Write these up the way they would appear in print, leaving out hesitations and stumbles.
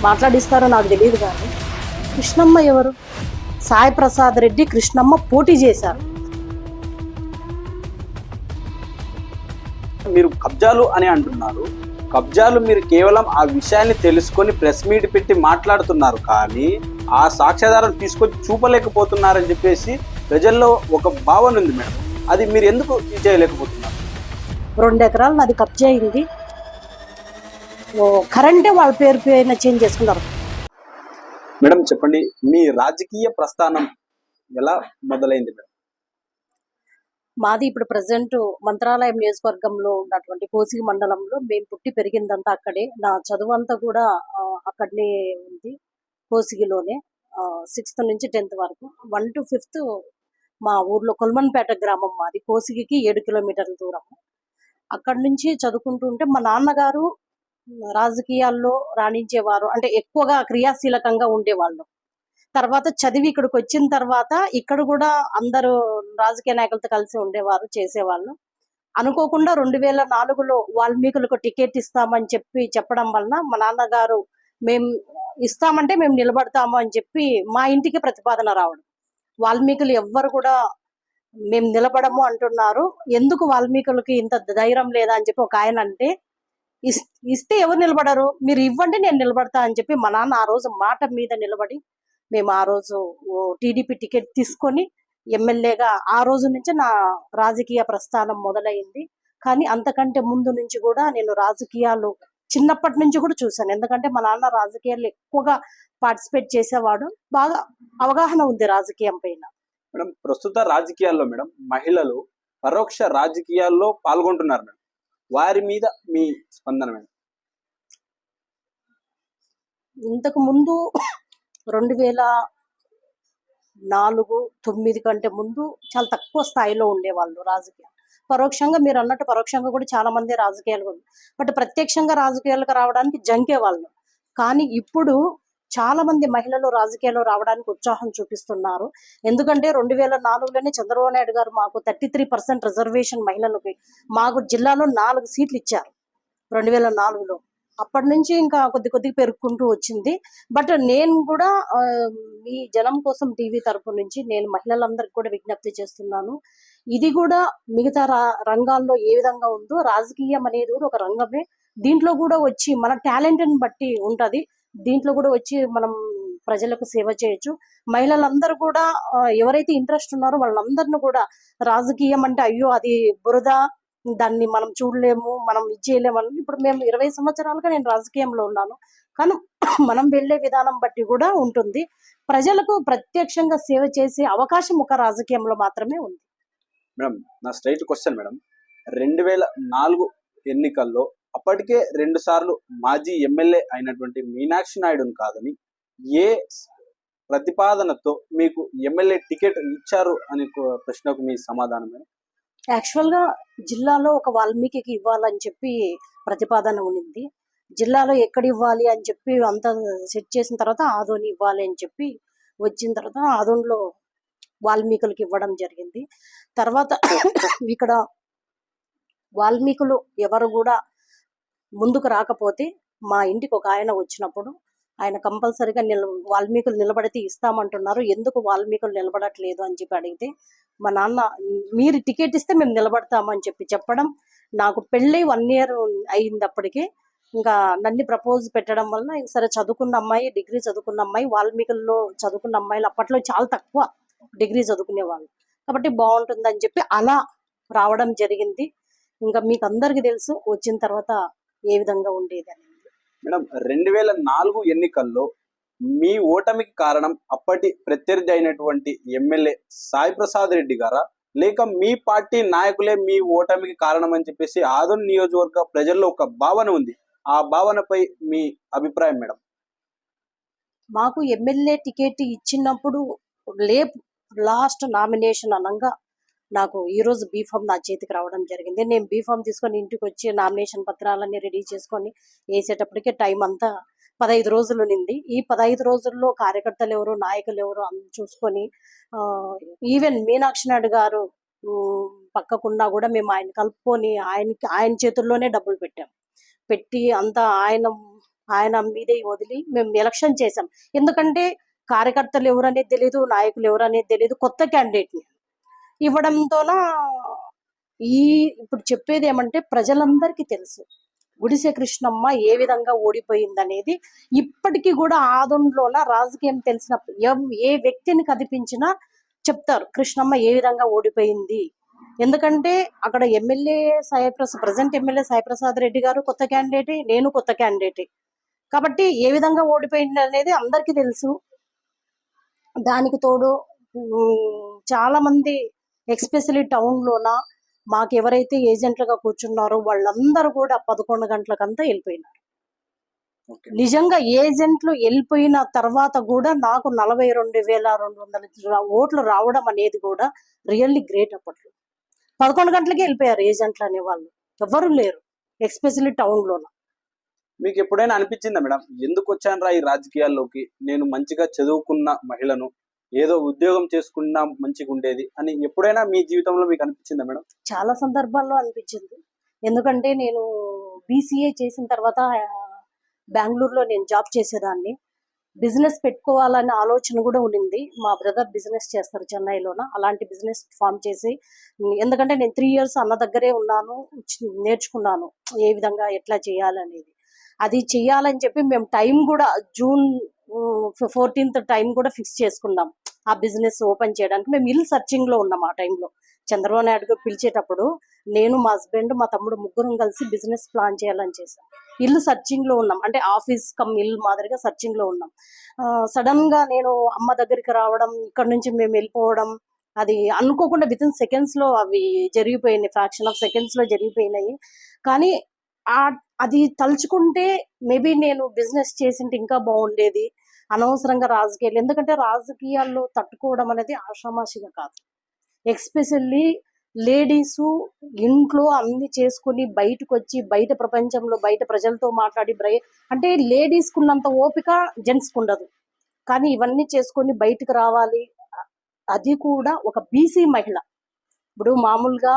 మాట్లాడిస్తారో నాకు తెలియదు, కానీ కృష్ణమ్మ ఎవరు? సాయి ప్రసాద్ రెడ్డి కృష్ణమ్మ పోటీ చేశారు. మీరు కబ్జాలు అని అంటున్నారు. కబ్జాలు మీరు కేవలం ఆ విషయాన్ని తెలుసుకొని ప్రెస్ మీట్ పెట్టి మాట్లాడుతున్నారు, కానీ ఆ సాక్ష్యాధారాలు తీసుకొని చూపలేకపోతున్నారని చెప్పేసి ప్రజల్లో ఒక భావన ఉంది మేడం. అది మీరు ఎందుకు చేయలేకపోతున్నారు? 2 ఎకరాలు నాది కబ్జా అయింది. కరెంటే వాళ్ళ పేరు పైన చేంజ్ చేసుకున్నారు. మేడం చెప్పండి, మీ రాజకీయ ప్రస్థానం ఎలా మొదలైంది మేడం? మాది ఇప్పుడు ప్రజెంట్ మంత్రాలయం నియోజకవర్గంలో ఉన్నటువంటి కోసిగి మండలంలో మేము పుట్టి పెరిగిందంతా అక్కడే. నా చదువు అంతా కూడా అక్కడనే ఉంది, కోసిగిలోనే. 6th నుంచి 10th వరకు. 1 to 5th మా ఊర్లో కొల్మన్పేట గ్రామం మాది. కోసిగికి 7 కిలోమీటర్ల దూరం. అక్కడి నుంచి చదువుకుంటూ ఉంటే మా నాన్నగారు రాజకీయాల్లో రాణించేవారు, అంటే ఎక్కువగా క్రియాశీలకంగా ఉండేవాళ్ళు. తర్వాత చదివి ఇక్కడికి వచ్చిన తర్వాత ఇక్కడ కూడా అందరూ రాజకీయ నాయకులతో కలిసి ఉండేవారు, చేసేవాళ్ళు. అనుకోకుండా 2004లో వాల్మీకులకు టికెట్ ఇస్తామని చెప్పడం వలన మా నాన్నగారు మేము ఇస్తామంటే మేము నిలబడతాము అని చెప్పి మా ఇంటికి ప్రతిపాదన రావడం. వాల్మీకులు ఎవ్వరు కూడా మేము నిలబడము అంటున్నారు, ఎందుకు వాల్మీకులకి ఇంత ధైర్యం లేదా అని చెప్పి ఒక ఆయన అంటే, ఇస్తే ఎవరు నిలబడరు, మీరు ఇవ్వండి నేను నిలబడతా అని చెప్పి మా నాన్న ఆ రోజు మాట మీద నిలబడి మేము ఆ రోజు టీడీపీ టికెట్ తీసుకొని ఎమ్మెల్యేగా ఆ రోజు నుంచి నా రాజకీయ ప్రస్థానం మొదలైంది. కానీ అంతకంటే ముందు నుంచి కూడా నేను రాజకీయాలు చిన్నప్పటి నుంచి కూడా చూశాను. ఎందుకంటే మా నాన్న రాజకీయాల్లో ఎక్కువగా పార్టిసిపేట్ చేసేవాడు, బాగా అవగాహన ఉంది రాజకీయం పైన. మేడం ప్రస్తుత రాజకీయాల్లో మేడం మహిళలు పరోక్ష రాజకీయాల్లో పాల్గొంటున్నారు మేడం, వారి మీద మీ స్పందన మేడం? ఇంతకు ముందు 2004-9 కంటే ముందు చాలా తక్కువ స్థాయిలో ఉండేవాళ్ళు రాజకీయం. పరోక్షంగా మీరు అన్నట్టు పరోక్షంగా కూడా చాలా మంది రాజకీయాలు ఉంది, బట్ ప్రత్యక్షంగా రాజకీయాలకు రావడానికి జంకేవాళ్ళు. కానీ ఇప్పుడు చాలా మంది మహిళలు రాజకీయాల్లో రావడానికి ఉత్సాహం చూపిస్తున్నారు. ఎందుకంటే 2004లోనే చంద్రబాబు నాయుడు గారు మాకు 33% రిజర్వేషన్ మహిళలకి మాకు జిల్లాలో 4 సీట్లు ఇచ్చారు 2004లో. అప్పటి నుంచి ఇంకా కొద్దిగా పెరుగుకుంటూ వచ్చింది. బట్ నేను కూడా ఈ జనం కోసం టీవీ తరపు నుంచి నేను మహిళలందరికీ కూడా విజ్ఞప్తి చేస్తున్నాను, ఇది కూడా మిగతా రంగాల్లో ఏ విధంగా ఉందో రాజకీయం అనేది కూడా ఒక రంగమే. దీంట్లో కూడా వచ్చి మన టాలెంట్ని బట్టి ఉంటది, దీంట్లో కూడా వచ్చి మనం ప్రజలకు సేవ చేయొచ్చు. మహిళలందరూ కూడా ఎవరైతే ఇంట్రెస్ట్ ఉన్నారో వాళ్ళందరినీ కూడా, రాజకీయం అంటే అయ్యో అది బురద, దాన్ని మనం చూడలేము, మనం ఇది చేయలేము అని. ఇప్పుడు మేము 20 సంవత్సరాలుగా నేను రాజకీయంలో ఉన్నాను, కానీ మనం వెళ్ళే విధానం బట్టి కూడా ఉంటుంది. ప్రజలకు ప్రత్యక్షంగా సేవ చేసే అవకాశం ఒక రాజకీయంలో మాత్రమే ఉంది. మేడం నా స్ట్రైట్ క్వశ్చన్ మేడం, 2004 ఎన్నికల్లో అప్పటికే 2 సార్లు మాజీ ఎమ్మెల్యే అయినటువంటి మీనాక్షి నాయుడుని కాదని ఏ ప్రతిపాదనతో మీకు ఎమ్మెల్యే టికెట్ ఇచ్చారు అనే ప్రశ్నకు మీ సమాధానం మేడం? యాక్చువల్గా జిల్లాలో ఒక వాల్మీకి ఇవ్వాలని చెప్పి ప్రతిపాదన ఉంది. జిల్లాలో ఎక్కడ ఇవ్వాలి అని చెప్పి అంతా సెట్ చేసిన తర్వాత ఆదోని ఇవ్వాలి అని చెప్పి వచ్చిన తర్వాత ఆదోన్లో వాల్మీకులకి ఇవ్వడం జరిగింది. తర్వాత ఇక్కడ వాల్మీకులు ఎవరు కూడా ముందుకు రాకపోతే మా ఇంటికి ఒక ఆయన వచ్చినప్పుడు ఆయన కంపల్సరిగా వాల్మీకులు నిలబడితే ఇస్తామంటున్నారు, ఎందుకు వాల్మీకులు నిలబడట్లేదు అని చెప్పి అడిగితే మా నాన్న మీరు టికెట్ ఇస్తే మేము నిలబడతామని చెప్పడం. నాకు పెళ్ళి 1 year అయింది అప్పటికి. ఇంకా నన్ను ప్రపోజ్ పెట్టడం వల్ల సరే చదువుకున్న అమ్మాయి, డిగ్రీ చదువుకున్న అమ్మాయి, వాల్మీకుల్లో చదువుకున్న అమ్మాయిలు అప్పట్లో చాలా తక్కువ డిగ్రీ చదువుకునే వాళ్ళు, కాబట్టి బాగుంటుందని చెప్పి అలా రావడం జరిగింది. ఇంకా మీకు అందరికీ తెలుసు వచ్చిన తర్వాత ఏ విధంగా ఉండేది అనేది. మేడం 2004 ఎన్నికల్లో మీ ఓటమికి కారణం అప్పటి ప్రత్యర్థి అయినటువంటి ఎమ్మెల్యే సాయి ప్రసాద్ రెడ్డి గారా, లేక మీ పార్టీ నాయకులే మీ ఓటమికి కారణం అని చెప్పేసి ఆదోని నియోజకవర్గ ప్రజల్లో ఒక భావన ఉంది, ఆ భావనపై మీ అభిప్రాయం మేడం? మాకు ఎమ్మెల్యే టికెట్ ఇచ్చినప్పుడు లాస్ట్ నామినేషన్ అనగా నాకు ఈరోజు బీఫామ్ నా చేతికి రావడం జరిగింది. నేను బీఫామ్ తీసుకొని ఇంటికి వచ్చి నామినేషన్ పత్రాలన్నీ రెడీ చేసుకొని వేసేటప్పటికే టైం అంతా 15 రోజులు ఉన్నింది. ఈ 15 రోజుల్లో కార్యకర్తలు ఎవరు, నాయకులు ఎవరు అని చూసుకొని ఈవెన్ మీనాక్షి నాయుడు గారు పక్కకున్నా కూడా మేము ఆయన కలుపుకొని ఆయన చేతుల్లోనే డబ్బులు పెట్టి అంతా ఆయన ఆయన మీదే వదిలి మేము ఎలక్షన్ చేసాం. ఎందుకంటే కార్యకర్తలు ఎవరనేది తెలియదు, నాయకులు ఎవరనేది తెలియదు. కొత్త క్యాండిడేట్ని ఇవ్వడంతోన ఈ ఇప్పుడు చెప్పేది ఏమంటే ప్రజలందరికీ తెలుసు గుడిసె కృష్ణమ్మ ఏ విధంగా ఓడిపోయిందనేది. ఇప్పటికీ కూడా ఆదోన్లోన రాజకీయం తెలిసిన ఏ వ్యక్తిని కదిపించినా చెప్తారు కృష్ణమ్మ ఏ విధంగా ఓడిపోయింది. ఎందుకంటే అక్కడ MLA present MLA Saiprasad Reddy గారు కొత్త క్యాండిడేటే, నేను కొత్త క్యాండిడేటే. కాబట్టి ఏ విధంగా ఓడిపోయింది అనేది అందరికీ తెలుసు. దానికి తోడు చాలా మంది ఎక్స్పెషలీ టౌన్లోన మాకు ఎవరైతే ఏజెంట్లుగా కూర్చున్నారో వాళ్ళందరూ కూడా 11 గంటలకంతా వెళ్ళిపోయినారు. ఓకే. నిజంగా ఏజెంట్లు వెళ్ళిపోయిన తర్వాత కూడా నాకు 42,200 ఓట్లు రావడం అనేది కూడా రియల్లీ గ్రేట్. అప్పట్లో 11 గంటలకే వెళ్ళిపోయారు ఏజెంట్లు అనే వాళ్ళు, ఎవరు లేరు ఎక్స్పెషల్లీ టౌన్లోన. మీకు ఎప్పుడైనా అనిపించిందా మేడం, ఎందుకు వచ్చాను రా ఈ రాజకీయాల్లోకి, నేను మంచిగా చదువుకున్న మహిళను, ఏదో ఉద్యోగం చేసుకున్నా మంచిగా ఉండేది అని ఎప్పుడైనా మీ జీవితంలో మీకు అనిపించిందా మేడం? చాలా సందర్భాల్లో అనిపించింది. ఎందుకంటే నేను బీసీఏ చేసిన తర్వాత బెంగళూరులో నేను జాబ్ చేసేదాన్ని. బిజినెస్ పెట్టుకోవాలనే ఆలోచన కూడా ఉండింది. మా బ్రదర్ బిజినెస్ చేస్తారు చెన్నైలోన. అలాంటి బిజినెస్ ఫామ్ చేసి, ఎందుకంటే నేను 3 years అన్న దగ్గరే ఉన్నాను, నేర్చుకున్నాను ఏ విధంగా ఎట్లా చేయాలనేది. అది చెయ్యాలని చెప్పి మేము టైం కూడా June 14th టైం కూడా ఫిక్స్ చేసుకున్నాం ఆ బిజినెస్ ఓపెన్ చేయడానికి. మేము ఇల్లు సర్చింగ్ లో ఉన్నాం ఆ టైంలో. చంద్రబాబు నాయుడు గారు పిలిచేటప్పుడు నేను, మా హస్బెండ్, మా తమ్ముడు ముగ్గురం కలిసి బిజినెస్ ప్లాన్ చేయాలని చేశాం. ఇల్లు సర్చింగ్ లో ఉన్నాం, అంటే ఆఫీస్ కమ్ ఇల్లు మాదిరిగా సర్చింగ్ లో ఉన్నాం. సడన్ గా నేను అమ్మ దగ్గరికి రావడం, ఇక్కడ నుంచి మేము వెళ్ళిపోవడం, అది అనుకోకుండా వితిన్ సెకండ్స్ లో అవి జరిగిపోయినాయి, ఫ్రాక్షన్ ఆఫ్ సెకండ్స్ లో జరిగిపోయినాయి. కానీ అది తలుచుకుంటే మేబీ నేను బిజినెస్ చేసింటే ఇంకా బాగుండేది. అనవసరంగా రాజకీయాలు, ఎందుకంటే రాజకీయాల్లో తట్టుకోవడం అనేది ఆషామాషిగా కాదు. ఎక్స్పెషల్లీ లేడీసు ఇంట్లో అన్ని చేసుకుని బయటకు వచ్చి బయట ప్రపంచంలో బయట ప్రజలతో మాట్లాడి అంటే లేడీస్కి ఉన్నంత ఓపిక జెంట్స్కి ఉండదు. కానీ ఇవన్నీ చేసుకొని బయటకు రావాలి, అది కూడా ఒక బీసీ మహిళ. ఇప్పుడు మామూలుగా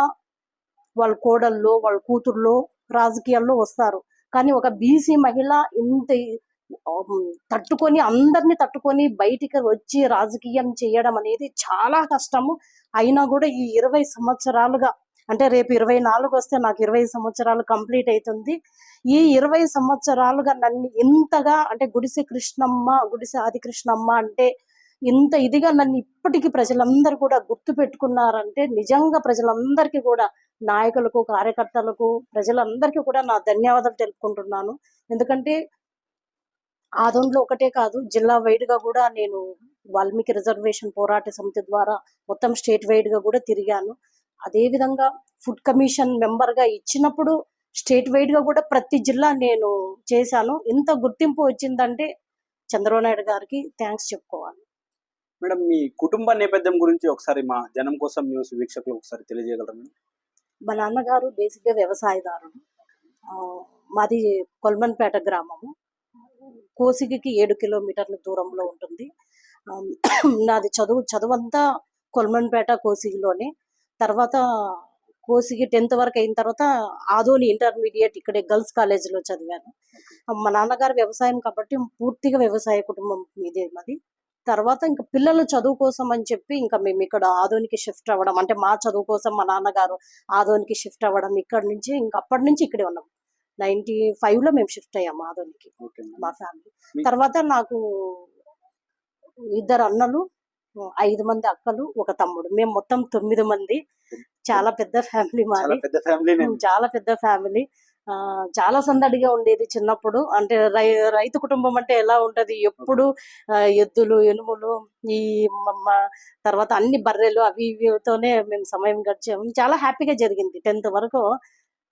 వాళ్ళ కోడల్లో వాళ్ళ కూతుర్లో రాజకీయాల్లో వస్తారు, కానీ ఒక బీసీ మహిళ ఇంత తట్టుకొని, అందరినీ తట్టుకొని బయటికి వచ్చి రాజకీయం చేయడం అనేది చాలా కష్టము. అయినా కూడా ఈ 20 సంవత్సరాలుగా, అంటే రేపు 24 వస్తే నాకు 20 సంవత్సరాలు కంప్లీట్ అవుతుంది. ఈ 20 సంవత్సరాలుగా నన్ను ఇంతగా, అంటే గుడిసె కృష్ణమ్మ, గుడిసె ఆది కృష్ణమ్మ అంటే ఇంత ఇదిగా నన్ను ఇప్పటికీ ప్రజలందరూ కూడా గుర్తు పెట్టుకున్నారంటే నిజంగా ప్రజలందరికీ కూడా, నాయకులకు, కార్యకర్తలకు, ప్రజలందరికీ కూడా నా ధన్యవాదాలు తెలుపుకుంటున్నాను. ఎందుకంటే ఆదోన్లో ఒకటే కాదు, జిల్లా వైడ్గా కూడా నేను వాల్మీకి రిజర్వేషన్ పోరాట సమితి ద్వారా మొత్తం స్టేట్ వైడ్గా కూడా తిరిగాను. అదేవిధంగా ఫుడ్ కమిషన్ మెంబర్గా ఇచ్చినప్పుడు స్టేట్ వైడ్గా కూడా ప్రతి జిల్లా నేను చేశాను. ఇంత గుర్తింపు వచ్చిందంటే చంద్రబాబు నాయుడు గారికి థ్యాంక్స్ చెప్పుకోవాలి. మేడం, మీ కుటుంబ నేపథ్యం గురించి ఒకసారి మా జనం కోసం న్యూస్ వీక్షకులు ఒకసారి తెలియజేయగలరా మేడం? మా నాన్నగారు బేసిక్గా వ్యవసాయదారుడు. మాది కొల్మన్పేట గ్రామము, కోసిగికి 7 కిలోమీటర్ల దూరంలో ఉంటుంది. నాది చదువంతా కొల్మన్పేట కోసిగిలోనే. తర్వాత కోసిగి 10th వరకు అయిన తర్వాత ఆదోని ఇంటర్మీడియట్ ఇక్కడే గర్ల్స్ కాలేజీలో చదివాను. మా నాన్నగారు వ్యవసాయం కాబట్టి పూర్తిగా వ్యవసాయ కుటుంబం ఇదే మాది. తర్వాత ఇంకా పిల్లల చదువు కోసం అని చెప్పి ఇంకా మేము ఇక్కడ ఆదోనికి షిఫ్ట్ అవ్వడం, అంటే మా చదువు కోసం మా నాన్నగారు ఆదోనికి షిఫ్ట్ అవ్వడం, ఇక్కడ నుంచి ఇంకా అప్పటి నుంచి ఇక్కడే ఉన్నాం. 95లో మేము షిఫ్ట్ అయ్యాము ఆదోనికి, మా ఫ్యామిలీ. తర్వాత నాకు 2 అన్నలు, 5 మంది అక్కలు, ఒక తమ్ముడు, మేము మొత్తం 9 మంది. చాలా పెద్ద ఫ్యామిలీ మాది, చాలా పెద్ద ఫ్యామిలీ. చాలా సందడిగా ఉండేది చిన్నప్పుడు. అంటే రైతు కుటుంబం అంటే ఎలా ఉంటది, ఎప్పుడు ఎద్దులు, ఎనుములు, ఈ తర్వాత అన్ని బర్రెలు అవి ఇవితోనే మేము సమయం గడిచాము. చాలా హ్యాపీగా జరిగింది 10th వరకు.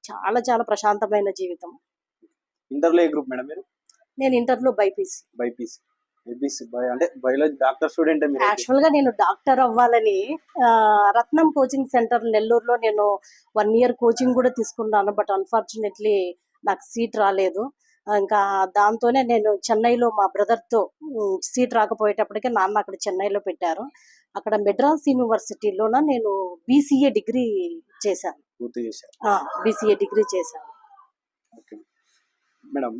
చాలా చాలా ప్రశాంతమైన జీవితం. ఇంటర్లో ఏ గ్రూప్ మేడం మీరు? నేను ఇంటర్లో బైపీసీ. అంటే బయాలజీ డాక్టర్ స్టూడెంట్. యాక్చువల్ గా నేను డాక్టర్ అవ్వాలని రత్నం కోచింగ్ సెంటర్ నెల్లూరులో నేను 1 year కోచింగ్ కూడా తీసుకున్నాను. బట్ అన్ఫార్చునేట్లీ నాకు సీట్ రాలేదు. ఇంకా దాంతోనే నేను చెన్నైలో మా బ్రదర్తో సీట్ రాకపోయేటప్పటికే నాన్న అక్కడ చెన్నైలో పెట్టారు. అక్కడ మెడ్రాస్ యూనివర్సిటీలోన నేను బీసీఏ డిగ్రీ చేశాను. పూర్తి చేశారు? బీసీఏ డిగ్రీ చేశాను. ఓకే మేడం,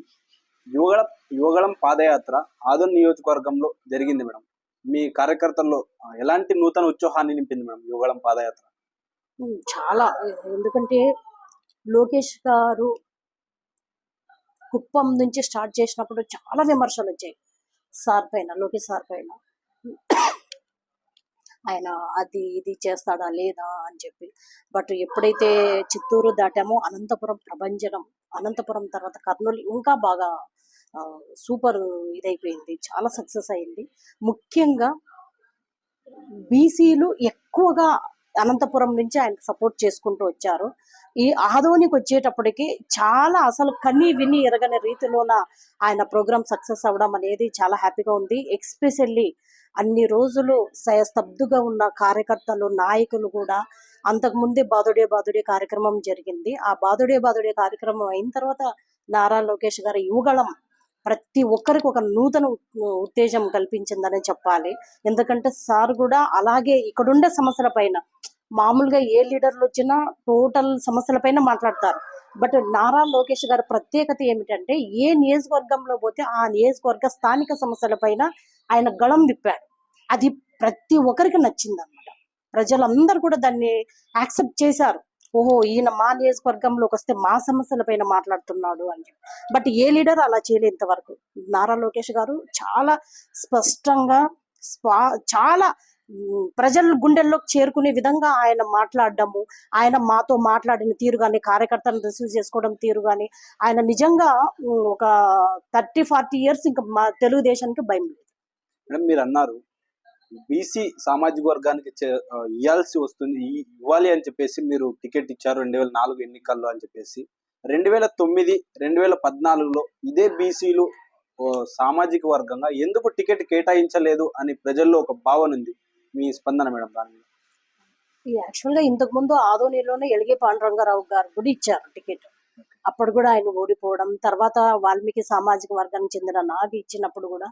యువగళం యువగళం పాదయాత్ర ఆదోని నియోజకవర్గంలో జరిగింది మేడం. మీ కార్యకర్తల్లో ఎలాంటి నూతన ఉత్సాహాన్ని నింపింది మేడం యువగళం పాదయాత్ర? చాలా. ఎందుకంటే లోకేష్ గారు కుప్పం నుంచి స్టార్ట్ చేసినప్పుడు చాలా విమర్శలు వచ్చాయి సార్ పైన, లోకేష్ సార్ పైన. ఆయన అది ఇది చేస్తాడా లేదా అని చెప్పి. బట్ ఎప్పుడైతే చిత్తూరు దాటామో అనంతపురం ప్రభంజనం, అనంతపురం తర్వాత కర్నూలు ఇంకా బాగా సూపర్ ఇదైపోయింది, చాలా సక్సెస్ అయింది. ముఖ్యంగా బీసీలు ఎక్కువగా అనంతపురం నుంచి ఆయనకు సపోర్ట్ చేసుకుంటూ వచ్చారు. ఈ ఆదోనికి వచ్చేటప్పటికి చాలా అసలు కని విని ఎరగని రీతిలోన ఆయన ప్రోగ్రామ్ సక్సెస్ అవ్వడం అనేది చాలా హ్యాపీగా ఉంది. ఎక్స్పెషల్లీ అన్ని రోజులు స్తబ్దుగా ఉన్న కార్యకర్తలు, నాయకులు కూడా అంతకుముందే బాదుడే బాదుడే కార్యక్రమం జరిగింది. ఆ బాదుడే బాదుడే కార్యక్రమం అయిన తర్వాత నారా లోకేష్ గారి యువగళం ప్రతి ఒక్కరికి ఒక నూతన ఉత్తేజం కల్పించిందనే చెప్పాలి. ఎందుకంటే సార్ కూడా అలాగే ఇక్కడుండే సమస్యల పైన, మామూలుగా ఏ లీడర్లు వచ్చినా టోటల్ సమస్యల పైన మాట్లాడతారు. బట్ నారా లోకేష్ గారి ప్రత్యేకత ఏమిటంటే ఏ నియోజకవర్గంలో పోతే ఆ నియోజకవర్గ స్థానిక సమస్యల పైన ఆయన గళం విప్పాడు. అది ప్రతి ఒక్కరికి నచ్చింది అనమాట. ప్రజలందరూ కూడా దాన్ని యాక్సెప్ట్ చేశారు. ఓహో, ఈయన మా నియోజకవర్గంలోకి వస్తే మా సమస్యల పైన మాట్లాడుతున్నాడు అని చెప్పి. బట్ ఏ లీడర్ అలా చేయలేదు ఇంతవరకు. నారా లోకేష్ గారు చాలా స్పష్టంగా చాలా ప్రజల గుండెల్లోకి చేరుకునే విధంగా ఆయన మాట్లాడడము, ఆయన మాతో మాట్లాడిన తీరు కానీ, కార్యకర్తలను రిసీవ్ చేసుకోవడం తీరు కానీ, ఆయన నిజంగా ఒక 30-40 ఇయర్స్ ఇంకా మా తెలుగుదేశానికి భయం లేదు. మేడం, మీరు అన్నారు బీసీ సామాజిక వర్గానికి ఇవ్వాల్సి వస్తుంది, ఇవ్వాలి అని చెప్పేసి మీరు టికెట్ ఇచ్చారు 2004 ఎన్నికల్లో అని చెప్పేసి. 2009, 2014లో ఇదే బీసీలు సామాజిక వర్గంగా ఎందుకు టికెట్ కేటాయించలేదు అని ప్రజల్లో ఒక భావన ఉంది. మీ స్పందన మేడం దాని మీద? యాక్చువల్గా ఇంతకు ముందు ఆదోనిలోనే ఎలిగే పాండురంగారావు గారు కూడా ఇచ్చారు టికెట్. అప్పుడు కూడా ఆయన ఓడిపోవడం, తర్వాత వాల్మీకి సామాజిక వర్గానికి చెందిన నాకు ఇచ్చినప్పుడు కూడా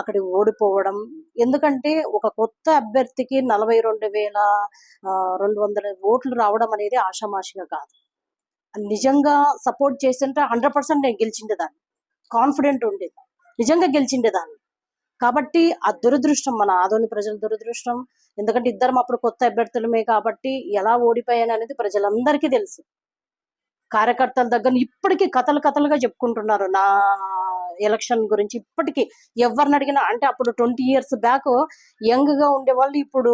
అక్కడ ఓడిపోవడం. ఎందుకంటే ఒక కొత్త అభ్యర్థికి 42,200 ఓట్లు రావడం అనేది ఆషామాషిగా కాదు. నిజంగా సపోర్ట్ చేస్తుంటే 100% నేను గెలిచిండేదాన్ని, కాన్ఫిడెంట్ ఉండేది, నిజంగా గెలిచిండేదాన్ని. కాబట్టి ఆ దురదృష్టం, మన ఆదోని ప్రజల దురదృష్టం. ఎందుకంటే ఇద్దరం అప్పుడు కొత్త అభ్యర్థులమే కాబట్టి ఎలా ఓడిపోయాను అనేది ప్రజలందరికీ తెలుసు. కార్యకర్తల దగ్గర ఇప్పటికీ కథలుగా చెప్పుకుంటున్నారు నా ఎలక్షన్ గురించి. ఇప్పటికీ ఎవరిని అడిగినా, అంటే అప్పుడు 20 years బ్యాక్ యంగ్ గా ఉండేవాళ్ళు ఇప్పుడు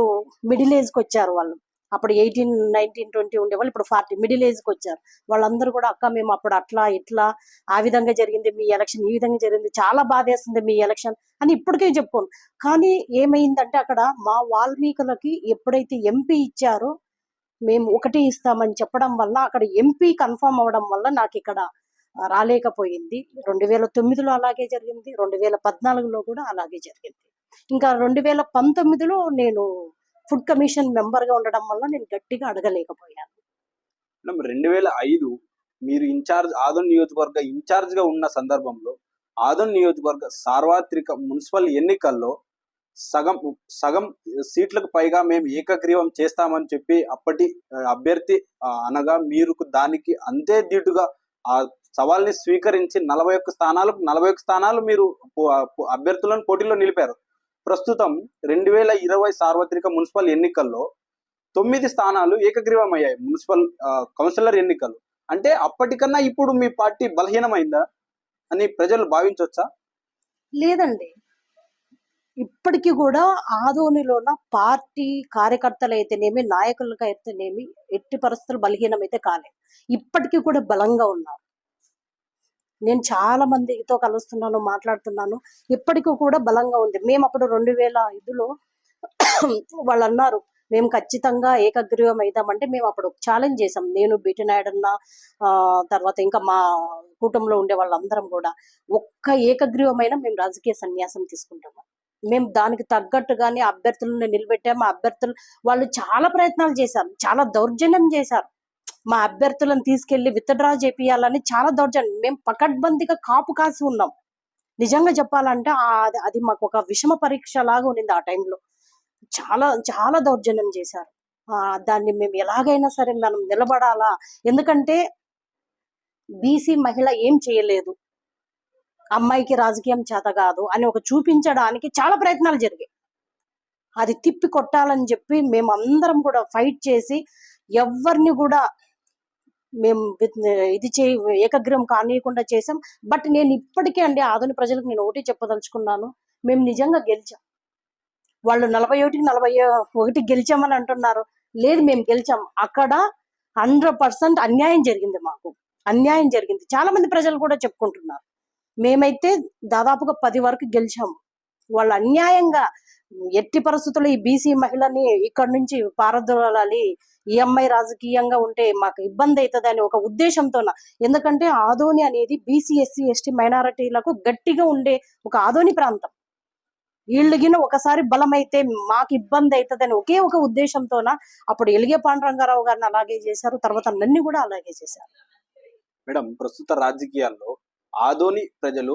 మిడిల్ ఏజ్ కి వచ్చారు. వాళ్ళు అప్పుడు 18, 19, 20 ఉండేవాళ్ళు ఇప్పుడు 40 మిడిల్ ఏజ్ కి వచ్చారు. వాళ్ళందరూ కూడా అక్క మేము అప్పుడు అట్లా ఇట్లా ఆ విధంగా జరిగింది మీ ఎలక్షన్, ఈ విధంగా జరిగింది, చాలా బాధేస్తుంది మీ ఎలక్షన్ అని ఇప్పటికే చెప్పుకోను. కానీ ఏమైందంటే అక్కడ మా వాల్మీకులకి ఎప్పుడైతే ఎంపీ ఇచ్చారో మేము ఒకటి ఇస్తామని చెప్పడం వల్ల అక్కడ ఎంపీ కన్ఫర్మ్ అవడం వల్ల నాకు ఇక్కడ రాలేకపోయింది. 2009లో అలాగే జరిగింది, 2014లో కూడా అలాగే జరిగింది. ఇంకా 2019లో నేను ఫుడ్ కమిషన్ మెంబర్ గా ఉండడం వల్ల నేను గట్టిగా అడగలేకపోయాను. 2005 మీరు ఆదోని నియోజకవర్గ ఇన్ఛార్జ్ గా ఉన్న సందర్భంలో ఆదోని నియోజకవర్గ సార్వత్రిక మున్సిపల్ ఎన్నికల్లో సగం సీట్లకు పైగా మేము ఏకగ్రీవం చేస్తామని చెప్పి అప్పటి అభ్యర్థి అనగా మీరు దానికి అంతే ధీటుగా ఆ సవాల్ని స్వీకరించి 41 స్థానాలు మీరు అభ్యర్థులను పోటీలో నిలిపారు. ప్రస్తుతం 2020 సార్వత్రిక మున్సిపల్ ఎన్నికల్లో 9 స్థానాలు ఏకగ్రీవం అయ్యాయి మున్సిపల్ కౌన్సిలర్ ఎన్నికలు. అంటే అప్పటికన్నా ఇప్పుడు మీ పార్టీ బలహీనమైందా అని ప్రజలు భావించవచ్చా? లేదండి, ఇప్పటికీ కూడా ఆదోనిలోన పార్టీ కార్యకర్తలు అయితేనేమి, నాయకులకు అయితేనేమి ఎట్టి పరిస్థితులు బలహీనం అయితే కాలేదు. ఇప్పటికీ కూడా బలంగా ఉన్నారు. నేను చాలా మందితో కలుస్తున్నాను, మాట్లాడుతున్నాను, ఇప్పటికీ కూడా బలంగా ఉంది. మేము అప్పుడు 2005లో వాళ్ళు అన్నారు మేము ఖచ్చితంగా ఏకగ్రీవం అవుతామంటే మేము అప్పుడు ఛాలెంజ్ చేసాం. నేను బీటీ నాయుడన్న తర్వాత ఇంకా మా కూటమిలో ఉండే వాళ్ళందరం కూడా ఒక్క ఏకగ్రీవమైన మేము రాజకీయ సన్యాసం తీసుకుంటాము. మేము దానికి తగ్గట్టుగానే అభ్యర్థులను నిలబెట్టాము. అభ్యర్థులు వాళ్ళు చాలా ప్రయత్నాలు చేశారు, చాలా దౌర్జన్యం చేశారు. మా అభ్యర్థులను తీసుకెళ్లి విత్డ్రా చేపియాలని చాలా దౌర్జన్యం. మేము పకడ్బందీగా కాపు కాసి ఉన్నాం. నిజంగా చెప్పాలంటే అది మాకు ఒక విషమ పరీక్ష లాగా ఉండింది ఆ టైంలో. చాలా చాలా దౌర్జన్యం చేశారు. దాన్ని మేము ఎలాగైనా సరే మనం నిలబడాలా, ఎందుకంటే బీసీ మహిళ ఏం చేయలేదు, అమ్మాయికి రాజకీయం చేత కాదు అని ఒక చూపించడానికి చాలా ప్రయత్నాలు జరిగాయి. అది తిప్పి కొట్టాలని చెప్పి మేము అందరం కూడా ఫైట్ చేసి ఎవరిని కూడా మేము ఇది ఏకగ్రీవం కానీయకుండా చేసాం. బట్ నేను ఇప్పటికే అండి ఆధునిక ప్రజలకు నేను ఒకటి చెప్పదలుచుకున్నాను, మేము నిజంగా గెలిచాం. వాళ్ళు 41కి 41 గెలిచామని అంటున్నారు. లేదు, మేము గెలిచాం. అక్కడ 100% అన్యాయం జరిగింది, మాకు అన్యాయం జరిగింది. చాలా మంది ప్రజలు కూడా చెప్పుకుంటున్నారు. మేమైతే దాదాపుగా 10 వరకు గెలిచాము. వాళ్ళు అన్యాయంగా ఎట్టి పరిస్థితుల్లో ఈ బీసీ మహిళని ఇక్కడ నుంచి పారదోలాలి, ఈ అమ్మాయి రాజకీయంగా ఉంటే మాకు ఇబ్బంది అవుతుంది అని ఒక ఉద్దేశంతో. ఎందుకంటే ఆదోని అనేది బీసీ ఎస్సీ ఎస్టీ మైనారిటీలకు గట్టిగా ఉండే ఒక ఆదోని ప్రాంతం. వీళ్ళగిన ఒకసారి బలమైతే మాకు ఇబ్బంది అవుతుందని ఒకే ఒక ఉద్దేశంతోన అప్పుడు ఎలిగే పాండురంగారావు గారిని అలాగే చేశారు, తర్వాత నన్ను కూడా అలాగే చేశారు. మేడం, ప్రస్తుత రాజకీయాల్లో ఆదోని ప్రజలు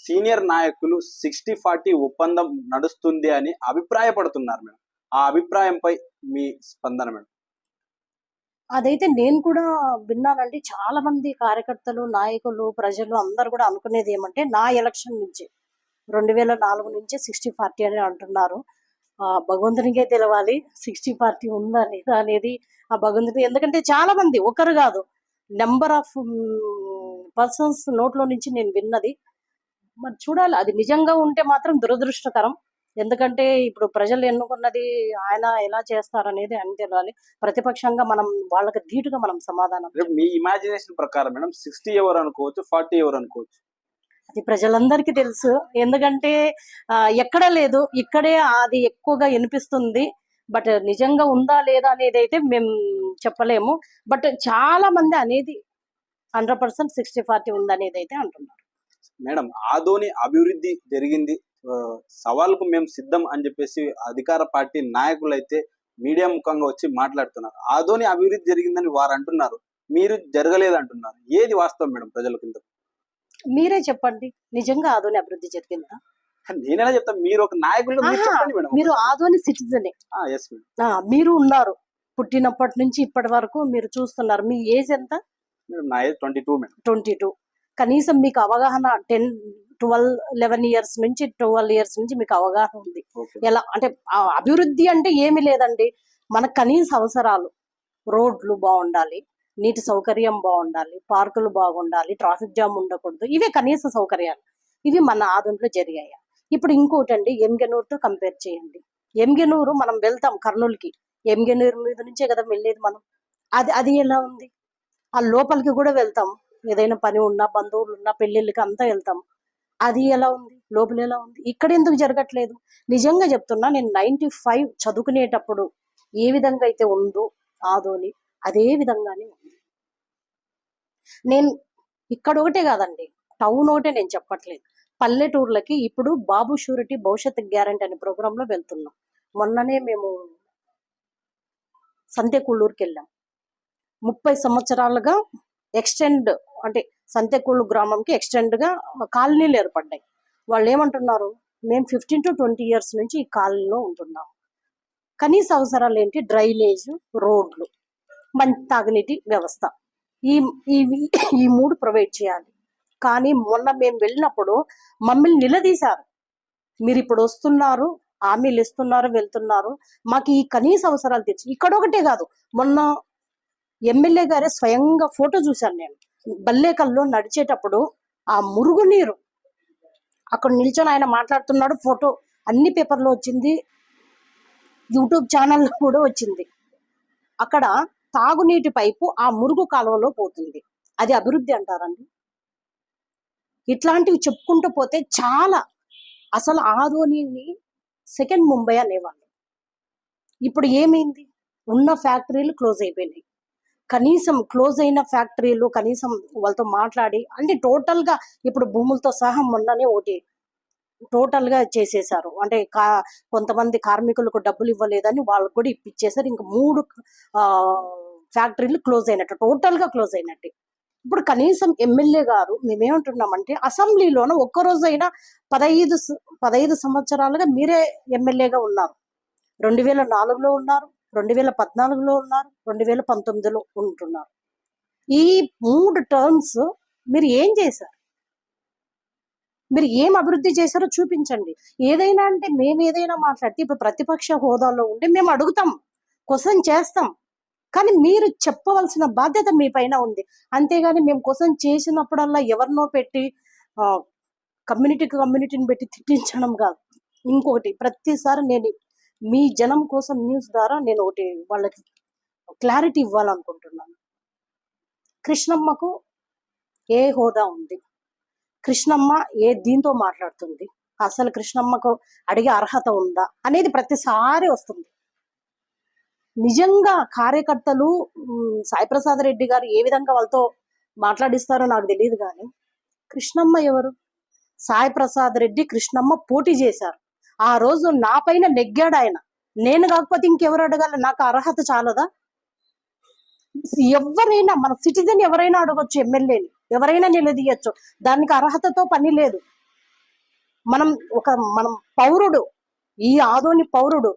సీనియర్ నాయకులు 60-40 ఒప్పందం నడుస్తుంది అని అభిప్రాయపడుతున్నారు మేడం. ఆ అభిప్రాయంపై మీ స్పందన మేడం? అదైతే నేను కూడా విన్నానండి. చాలా మంది కార్యకర్తలు, నాయకులు, ప్రజలు అందరు కూడా అనుకునేది ఏమంటే, నా ఎలక్షన్ నుంచి 2004 నుంచి 60-40 అని అంటున్నారు. భగవంతునికే తెలవాలి 60-40 ఉందా లేదా అనేది. ఆ భగవంతుని, ఎందుకంటే చాలా మంది, ఒకరు కాదు, నెంబర్ ఆఫ్ పర్సన్స్ నోట్లో నుంచి నేను విన్నది. మరి చూడాలి, అది నిజంగా ఉంటే మాత్రం దురదృష్టకరం. ఎందుకంటే ఇప్పుడు ప్రజలు ఎన్నుకున్నది ఆయన ఎలా చేస్తారనేది అని తెలియాలి. ప్రతిపక్షంగా మనం వాళ్ళకి ధీటుగా మనం సమాధానం. మీ ఇమాజినేషన్ ప్రకారం మేడం 60 ఎవరు అనుకోవచ్చు, 40 ఎవరు అనుకోవచ్చు? అది ప్రజలందరికీ తెలుసు. ఎందుకంటే ఎక్కడా లేదు, ఇక్కడే అది ఎక్కువగా వినిపిస్తుంది. బట్ నిజంగా ఉందా లేదా అనేది అయితే మేము చెప్పలేము. బట్ చాలా మంది అనేది 100% 60-40 ఉందనేది అయితే అంటున్నారు. మేడం, ఆదోని అభివృద్ధి జరిగింది, సవాల్కు మేము సిద్ధం అని చెప్పేసి అధికార పార్టీ నాయకులు అయితే మీడియా ముఖంగా వచ్చి మాట్లాడుతున్నారు. ఆదోని అభివృద్ధి జరిగిందని వారు అంటున్నారు, మీరు జరగలేదు అంటున్నారు. ఏది వాస్తవం మేడం ప్రజల కింద? మీరే చెప్పండి, నిజంగా ఆదోని అభివృద్ధి జరిగిందా? నేనెలా చెప్తాను, మీరు ఒక నాయకులు చెప్పండి మేడం. మీరు ఆదోని సిటిజనే, ఎస్ మేడం. మీరు ఉన్నారు, పుట్టినప్పటి నుంచి ఇప్పటి వరకు మీరు చూస్తున్నారు. మీ ఏజ్ ఎంత? నా ఏజ్ 22 మేడం. 22. కనీసం మీకు అవగాహన 11 ఇయర్స్ నుంచి 12 ఇయర్స్ నుంచి మీకు అవగాహన ఉంది. ఎలా అంటే అభివృద్ధి అంటే ఏమి లేదండి, మనకు కనీస అవసరాలు, రోడ్లు బాగుండాలి, నీటి సౌకర్యం బాగుండాలి, పార్కులు బాగుండాలి, ట్రాఫిక్ జామ్ ఉండకూడదు. ఇవే కనీస సౌకర్యాలు. ఇవి మన ఆదంలో జరిగాయి. ఇప్పుడు ఇంకోటి అండి, ఎమ్గెనూరుతో కంపేర్ చేయండి. ఎమ్గెనూరు మనం వెళ్తాం కర్నూలుకి, ఎమ్గెనూరు మీద నుంచే కదా వెళ్ళేది మనం. అది ఎలా ఉంది? ఆ లోపలికి కూడా వెళ్తాం, ఏదైనా పని ఉన్నా, బంధువులు ఉన్నా, పెళ్లిళ్ళకి అంతా వెళ్తాం. అది ఎలా ఉంది? లోపల ఎలా ఉంది? ఇక్కడ ఎందుకు జరగట్లేదు? నిజంగా చెప్తున్నా, నేను 95 చదువుకునేటప్పుడు ఏ విధంగా అయితే ఉందో ఆదోని, అదే విధంగానే ఉంది. నేను ఇక్కడ ఒకటే కాదండి, టౌన్ ఒకటే నేను చెప్పట్లేదు, పల్లెటూర్లకి ఇప్పుడు బాబు షూరిటీ భవిష్యత్ గ్యారంటీ అనే ప్రోగ్రాంలో వెళ్తున్నాం. మొన్ననే మేము సంతెకుళ్ళూరుకి వెళ్ళాం. 30 సంవత్సరాలుగా ఎక్స్టెండ్, అంటే సంతెకుళ్ళు గ్రామంకి ఎక్స్టెండ్ గా కాలనీలు ఏర్పడ్డాయి. వాళ్ళు ఏమంటున్నారు, మేము 15 to 20 ఇయర్స్ నుంచి ఈ కాలనీలో ఉంటున్నాం. కనీస అవసరాలు ఏంటి? డ్రైనేజ్, రోడ్లు, మంచి తాగునీటి వ్యవస్థ, ఈ 3 ప్రొవైడ్ చేయాలి. కానీ మొన్న మేము వెళ్ళినప్పుడు మమ్మల్ని నిలదీశారు, మీరు ఇప్పుడు వస్తున్నారు, హామీలు ఇస్తున్నారు, వెళ్తున్నారు, మాకు ఈ కనీస అవసరాలు తెచ్చి. ఇక్కడ ఒకటే కాదు, మొన్న ఎమ్మెల్యే గారే స్వయంగా ఫోటో చూశాను నేను, బల్లేకల్లో నడిచేటప్పుడు ఆ మురుగునీరు అక్కడ నిల్చొని ఆయన మాట్లాడుతున్నాడు, ఫోటో అన్ని పేపర్లో వచ్చింది, యూట్యూబ్ ఛానల్లో కూడా వచ్చింది. అక్కడ తాగునీటి పైపు ఆ మురుగు కాలువలో పోతుంది. అది అభివృద్ధి అంటారండి? ఇట్లాంటివి చెప్పుకుంటూ పోతే చాలా. అసలు ఆదోనిని సెకండ్ ముంబై అనేవాళ్ళు. ఇప్పుడు ఏమైంది? ఉన్న ఫ్యాక్టరీలు క్లోజ్ అయిపోయినాయి. కనీసం క్లోజ్ అయిన ఫ్యాక్టరీలు కనీసం వాళ్ళతో మాట్లాడి, అంటే టోటల్ గా ఇప్పుడు భూములతో సహా మొన్ననే ఒకటి టోటల్ గా చేసేసారు. అంటే కొంతమంది కార్మికులకు డబ్బులు ఇవ్వలేదని వాళ్ళకు కూడా ఇప్పించేసారు. ఇంకా 3 ఫ్యాక్టరీలు క్లోజ్ అయినట్టు, టోటల్ గా క్లోజ్ అయినట్టు. ఇప్పుడు కనీసం ఎమ్మెల్యే గారు మేమేమంటున్నామంటే, అసెంబ్లీలోనూ ఒక్కరోజైనా 15 సంవత్సరాలుగా మీరే ఎమ్మెల్యేగా ఉన్నారు. 2004లో ఉన్నారు, 2014లో ఉన్నారు, 2019లో ఉంటున్నారు. ఈ 3 టర్మ్స్ మీరు ఏం చేశారు? మీరు ఏం అభివృద్ధి చేశారో చూపించండి. ఏదైనా అంటే మేము ఏదైనా మాట్లాడితే ఇప్పుడు ప్రతిపక్ష హోదాలో ఉండి మేము అడుగుతాం, క్వశ్చన్ చేస్తాం. కానీ మీరు చెప్పవలసిన బాధ్యత మీ పైన ఉంది. అంతేగాని మేము క్వశ్చన్ చేసినప్పుడల్లా ఎవరినో పెట్టి కమ్యూనిటీని పెట్టి తిట్టించడం కాదు. ఇంకొకటి ప్రతిసారి నేను మీ జనం కోసం న్యూస్ ద్వారా నేను ఒకటి వాళ్ళకి క్లారిటీ ఇవ్వాలనుకుంటున్నాను. కృష్ణమ్మకు ఏ హోదా ఉంది, కృష్ణమ్మ ఏ దీంతో మాట్లాడుతుంది, అసలు కృష్ణమ్మకు అడిగే అర్హత ఉందా అనేది ప్రతిసారి వస్తుంది. నిజంగా కార్యకర్తలు సాయిప్రసాద్ రెడ్డి గారు ఏ విధంగా వాళ్ళతో మాట్లాడిస్తారో నాకు తెలియదు. కానీ కృష్ణమ్మ ఎవరు? సాయిప్రసాద్ రెడ్డి కృష్ణమ్మ పోటీ చేశారు. ఆ రోజు నా పైన నెగ్గాడు ఆయన. నేను కాకపోతే ఇంకెవరు అడగాలి? నాకు అర్హత చాలదా? ఎవరైనా మన సిటిజన్ ఎవరైనా అడగొచ్చు, ఎమ్మెల్యేని ఎవరైనా నిలదీయచ్చు. దానికి అర్హతతో పని లేదు. మనం పౌరుడు, ఈ ఆదోని పౌరుడు.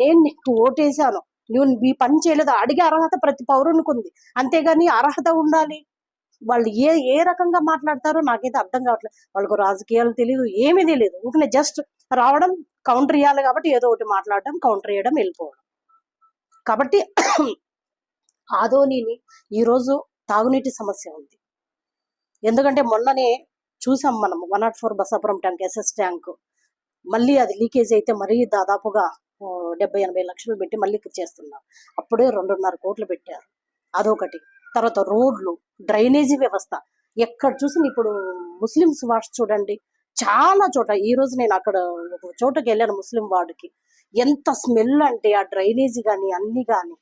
నేను నీకు ఓటేశాను, నువ్వు ఈ పని చేయలేదు అడిగే అర్హత ప్రతి పౌరునికి ఉంది. అంతేగాని అర్హత ఉండాలి. వాళ్ళు ఏ రకంగా మాట్లాడతారో నాకైతే అర్థం కావట్లేదు. వాళ్ళకు రాజకీయాలు తెలియదు, ఏమీ తెలియదు. ఊరికే జస్ట్ రావడం, కౌంటర్ ఇవ్వాలి కాబట్టి ఏదో ఒకటి మాట్లాడడం, కౌంటర్ వేయడం, వెళ్ళిపోవడం. కాబట్టి ఆదోనిని ఈరోజు తాగునీటి సమస్య ఉంది. ఎందుకంటే మొన్ననే చూసాం మనం 104 బసాపురం ట్యాంక్, ఎస్ఎస్ ట్యాంక్ మళ్ళీ అది లీకేజ్ అయితే మరీ దాదాపుగా 70-80 లక్షలు పెట్టి మళ్ళీ చేస్తున్నారు. అప్పుడే 2.5 కోట్లు పెట్టారు. అదొకటి. తర్వాత రోడ్లు, డ్రైనేజీ వ్యవస్థ ఎక్కడ చూసిన ఇప్పుడు ముస్లిమ్స్ వార్డ్స్ చూడండి, చాలా చోట. ఈ రోజు నేను అక్కడ ఒక చోటకి వెళ్ళాను, ముస్లిం వార్డుకి. ఎంత స్మెల్ అంటే ఆ డ్రైనేజీ కానీ అన్ని కానీ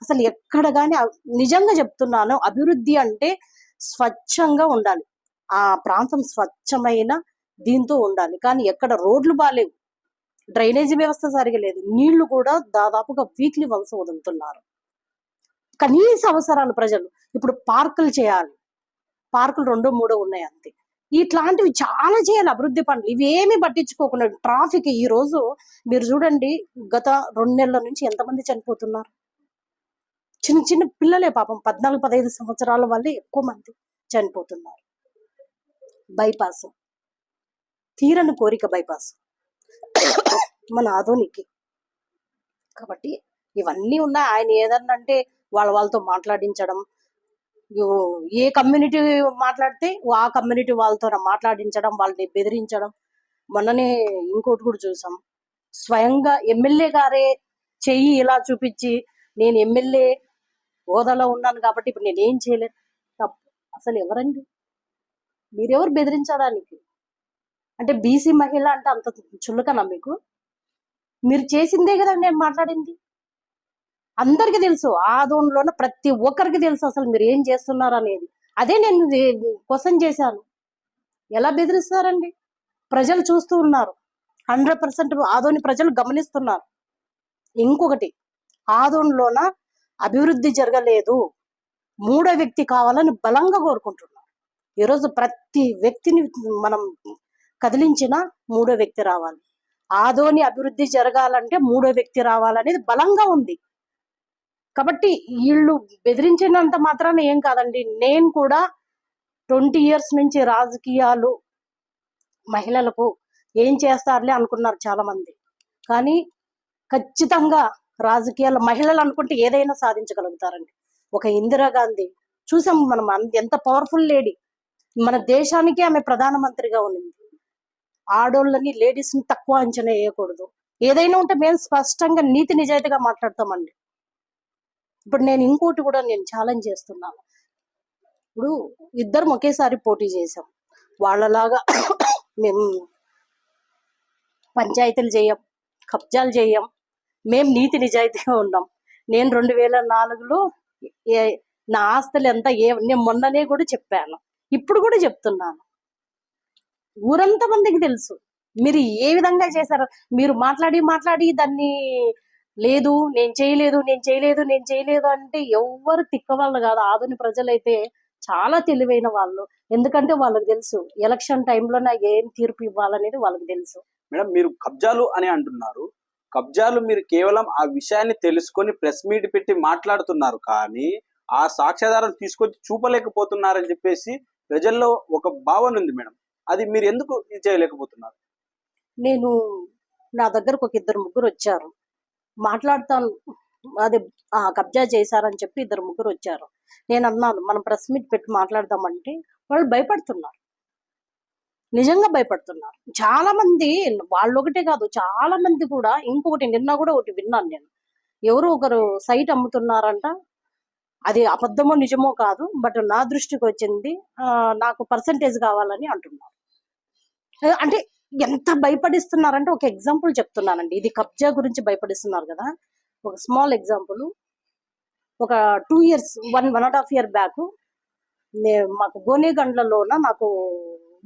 అసలు ఎక్కడ కానీ. నిజంగా చెప్తున్నాను, అభివృద్ధి అంటే స్వచ్ఛంగా ఉండాలి. ఆ ప్రాంతం స్వచ్ఛమైన దీంతో ఉండాలి. కానీ ఎక్కడ రోడ్లు బాగాలేవు, డ్రైనేజీ వ్యవస్థ సరిగలేదు, నీళ్లు కూడా దాదాపుగా వీక్లీ వన్స్ వదులుతున్నారు. కనీస అవసరాలు ప్రజలు ఇప్పుడు పార్కులు చేయాలి, పార్కులు 2-3 ఉన్నాయి అంతే. ఇట్లాంటివి చాలా చేయాలి అభివృద్ధి పనులు. ఇవేమి పట్టించుకోకుండా ట్రాఫిక్. ఈ రోజు మీరు చూడండి, గత 2 నెలల నుంచి ఎంతమంది చనిపోతున్నారు? చిన్న చిన్న పిల్లలే పాపం, 14-15 సంవత్సరాల వాళ్ళే ఎక్కువ మంది చనిపోతున్నారు. బైపాస్, తీరని కోరిక బైపాస్ మన ఆదోనికి. కాబట్టి ఇవన్నీ ఉన్నాయి. ఆయన ఏదన్నా అంటే వాళ్ళతో మాట్లాడించడం, ఏ కమ్యూనిటీ మాట్లాడితే ఆ కమ్యూనిటీ వాళ్ళతో మాట్లాడించడం, వాళ్ళని బెదిరించడం. మొన్ననే ఇంకోటి కూడా చూసాం, స్వయంగా ఎమ్మెల్యే గారే చెయ్యి ఇలా చూపించి నేను ఎమ్మెల్యే హోదాలో ఉన్నాను కాబట్టి ఇప్పుడు నేనేం చేయలేదు. తప్పు. అసలు ఎవరండి మీరెవరు బెదిరించడానికి? అంటే బీసీ మహిళ అంటే అంత చులకనా మీకు? మీరు చేసిందే కదా నేను మాట్లాడింది. అందరికి తెలుసు, ఆదోన్లోనే ప్రతి ఒక్కరికి తెలుసు అసలు మీరు ఏం చేస్తున్నారు అనేది. అదే నేను క్వశ్చన్ చేశాను. ఎలా బెదిరిస్తారండి? ప్రజలు చూస్తూ ఉన్నారు, 100% ఆదోని ప్రజలు గమనిస్తున్నారు. ఇంకొకటి, ఆదోన్లోన అభివృద్ధి జరగలేదు, 3వ వ్యక్తి కావాలని బలంగా కోరుకుంటున్నాం. ఈరోజు ప్రతి వ్యక్తిని మనం కదిలించిన 3వ వ్యక్తి రావాలి. ఆదోని అభివృద్ధి జరగాలంటే 3వ వ్యక్తి రావాలనేది బలంగా ఉంది. కాబట్టి వీళ్ళు బెదిరించినంత మాత్రాన ఏం కాదండి. నేను కూడా 20 years నుంచి రాజకీయాలు, మహిళలకు ఏం చేస్తారులే అనుకున్నారు చాలా మంది. కానీ ఖచ్చితంగా రాజకీయాలు మహిళలు అనుకుంటే ఏదైనా సాధించగలుగుతారండి. ఒక ఇందిరాగాంధీ చూసాం మనం, ఎంత పవర్ఫుల్ లేడీ. మన దేశానికి ఆమె ప్రధానమంత్రిగా ఉన్నింది. ఆడోళ్ళని, లేడీస్ని తక్కువ అంచనా వేయకూడదు. ఏదైనా ఉంటే మేము స్పష్టంగా నీతి నిజాయితీగా మాట్లాడతామండి. ఇప్పుడు నేను ఇంకోటి కూడా నేను ఛాలెంజ్ చేస్తున్నాను. ఇప్పుడు ఇద్దరం ఒకేసారి పోటీ చేసాం, వాళ్ళలాగా మేము పంచాయతీలు చేయం, కబ్జాలు చేయం, మేము నీతి నిజాయితీగా ఉన్నాం. నేను 2004లో నా ఆస్తులు ఎంత నేను మొన్ననే కూడా చెప్పాను, ఇప్పుడు కూడా చెప్తున్నాను. ఊరంతా మందికి తెలుసు మీరు ఏ విధంగా చేశారు. మీరు మాట్లాడి దాన్ని లేదు నేను చేయలేదు అంటే ఎవ్వరు తిక్కవాళ్ళు కాదు. ఆధునిక ప్రజలైతే చాలా తెలివైన వాళ్ళు. ఎందుకంటే వాళ్ళకి తెలుసు ఎలక్షన్ టైంలో నాకు ఏం తీర్పు ఇవ్వాలనేది వాళ్ళకి తెలుసు. మేడం, మీరు కబ్జాలు అని అంటున్నారు. కబ్జాలు మీరు కేవలం ఆ విషయాన్ని తెలుసుకొని ప్రెస్ మీట్ పెట్టి మాట్లాడుతున్నారు, కానీ ఆ సాక్ష్యాధారాలు తీసుకొచ్చి చూపలేకపోతున్నారని చెప్పేసి ప్రజల్లో ఒక భావన ఉంది మేడం. అది మీరు ఎందుకు ఇది చేయలేకపోతున్నారు? నేను నా దగ్గరకు ఒక ఇద్దరు ముగ్గురు వచ్చారు. మాట్లాడతాను, అది కబ్జా చేశారని చెప్పి ఇద్దరు ముగ్గురు వచ్చారు. నేను అన్నాను మనం ప్రెస్ మీట్ పెట్టి మాట్లాడదామంటే వాళ్ళు భయపడుతున్నారు. నిజంగా భయపడుతున్నారు. చాలా మంది, వాళ్ళు ఒకటే కాదు, చాలా మంది కూడా. ఇంకొకటి నిన్న కూడా ఒకటి విన్నాను నేను. ఎవరో ఒకరు సైట్ అమ్ముతున్నారంట. అది అబద్ధమో నిజమో కాదు, బట్ నా దృష్టికి వచ్చింది. నాకు పర్సంటేజ్ కావాలని అంటున్నారు. అంటే ఎంత భయపడిస్తున్నారంటే, ఒక ఎగ్జాంపుల్ చెప్తున్నానండి. ఇది కబ్జా గురించి భయపడిస్తున్నారు కదా. ఒక స్మాల్ ఎగ్జాంపుల్. ఒక 2 years, 1.5 year బ్యాక్ మాకు గోనేగండ్లలోన నాకు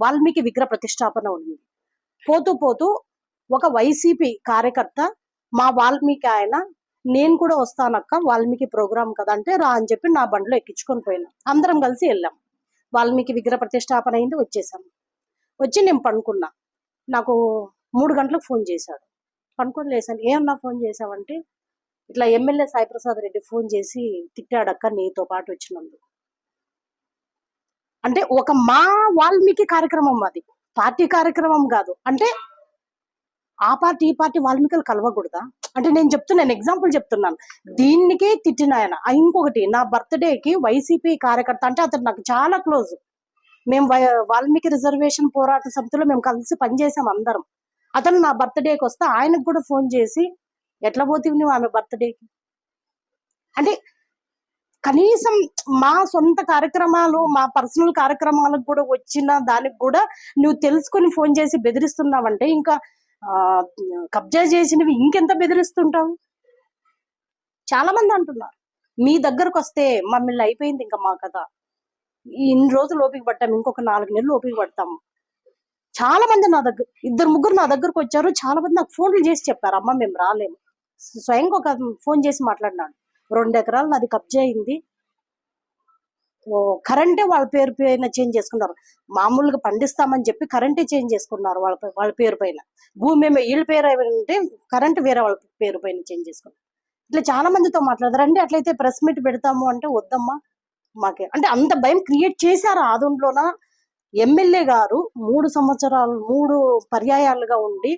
వాల్మీకి విగ్రహ ప్రతిష్టాపన ఉంది. పోతూ పోతూ ఒక వైసీపీ కార్యకర్త, మా వాల్మీకి ఆయన, నేను కూడా వస్తానక్క వాల్మీకి ప్రోగ్రామ్ కదా అంటే, రా అని చెప్పి నా బండిలో ఎక్కించుకొని పోయినా. అందరం కలిసి వెళ్ళాం. వాల్మీకి విగ్రహ ప్రతిష్టాపన అయింది, వచ్చేసాం. వచ్చి నేను పడుకున్నా. నాకు 3 గంటలకు ఫోన్ చేశాడు. పడుకొని లేసాను. ఏమన్నా ఫోన్ చేసావంటే, ఇట్లా ఎమ్మెల్యే సాయిప్రసాద్ రెడ్డి ఫోన్ చేసి తిట్టాడక్క నీతో పాటు వచ్చినందుకు. అంటే ఒక మా వాల్మీకి కార్యక్రమం, అది పార్టీ కార్యక్రమం కాదు. అంటే ఆ పార్టీ ఈ పార్టీ వాల్మీకులు కలవకూడదా? అంటే నేను చెప్తున్నాను, ఎగ్జాంపుల్ చెప్తున్నాను. దీనికే తిట్టిన ఆయన. ఇంకొకటి, నా బర్త్డేకి వైసీపీ కార్యకర్త, అంటే అతను నాకు చాలా క్లోజ్. మేము వాల్మీకి రిజర్వేషన్ పోరాట సమితిలో మేము కలిసి పనిచేసాం అందరం. అతను నా బర్త్డేకి వస్తే ఆయనకు కూడా ఫోన్ చేసి, ఎట్లా పోతివి నువ్వు ఆమె బర్త్డేకి అంటే, కనీసం మా సొంత కార్యక్రమాలు, మా పర్సనల్ కార్యక్రమాలకు కూడా వచ్చిన దానికి కూడా నువ్వు తెలుసుకొని ఫోన్ చేసి బెదిరిస్తున్నావంటే, ఇంకా కబ్జా చేసినవి ఇంకెంత బెదిరిస్తుంటావు? చాలా మంది అంటున్నారు, మీ దగ్గరకు వస్తే మమ్మల్ని అయిపోయింది ఇంకా మా కథ, ఇన్ని రోజులు ఓపిక పట్టాం, ఇంకొక 4 నెలలు ఓపిక పడతాము. చాలా మంది నా దగ్గర, 2-3 నా దగ్గరకు వచ్చారు. చాలా మంది నాకు ఫోన్లు చేసి చెప్పారు, అమ్మ మేము రాలేము. స్వయంగా ఒక ఫోన్ చేసి మాట్లాడినాడు, 2 ఎకరాలు నాది కబ్జా అయింది, కరెంటే వాళ్ళ పేరు పైన చేంజ్ చేసుకున్నారు. మామూలుగా పండిస్తామని చెప్పి కరెంటే చేంజ్ చేసుకున్నారు వాళ్ళ పేరు పైన. భూమి వీళ్ళ పేరు అంటే కరెంట్ వేరే వాళ్ళ పేరు పైన చేంజ్ చేసుకున్నారు. ఇట్లా చాలా మందితో మాట్లాడారు. అంటే అట్లయితే ప్రెస్ మీట్ పెడతాము అంటే, వద్దమ్మా మాకే, అంటే అంత భయం క్రియేట్ చేశారు. ఆదంలోన ఎమ్మెల్యే గారు 3 సంవత్సరాలు 3 పర్యాయాలుగా ఉండి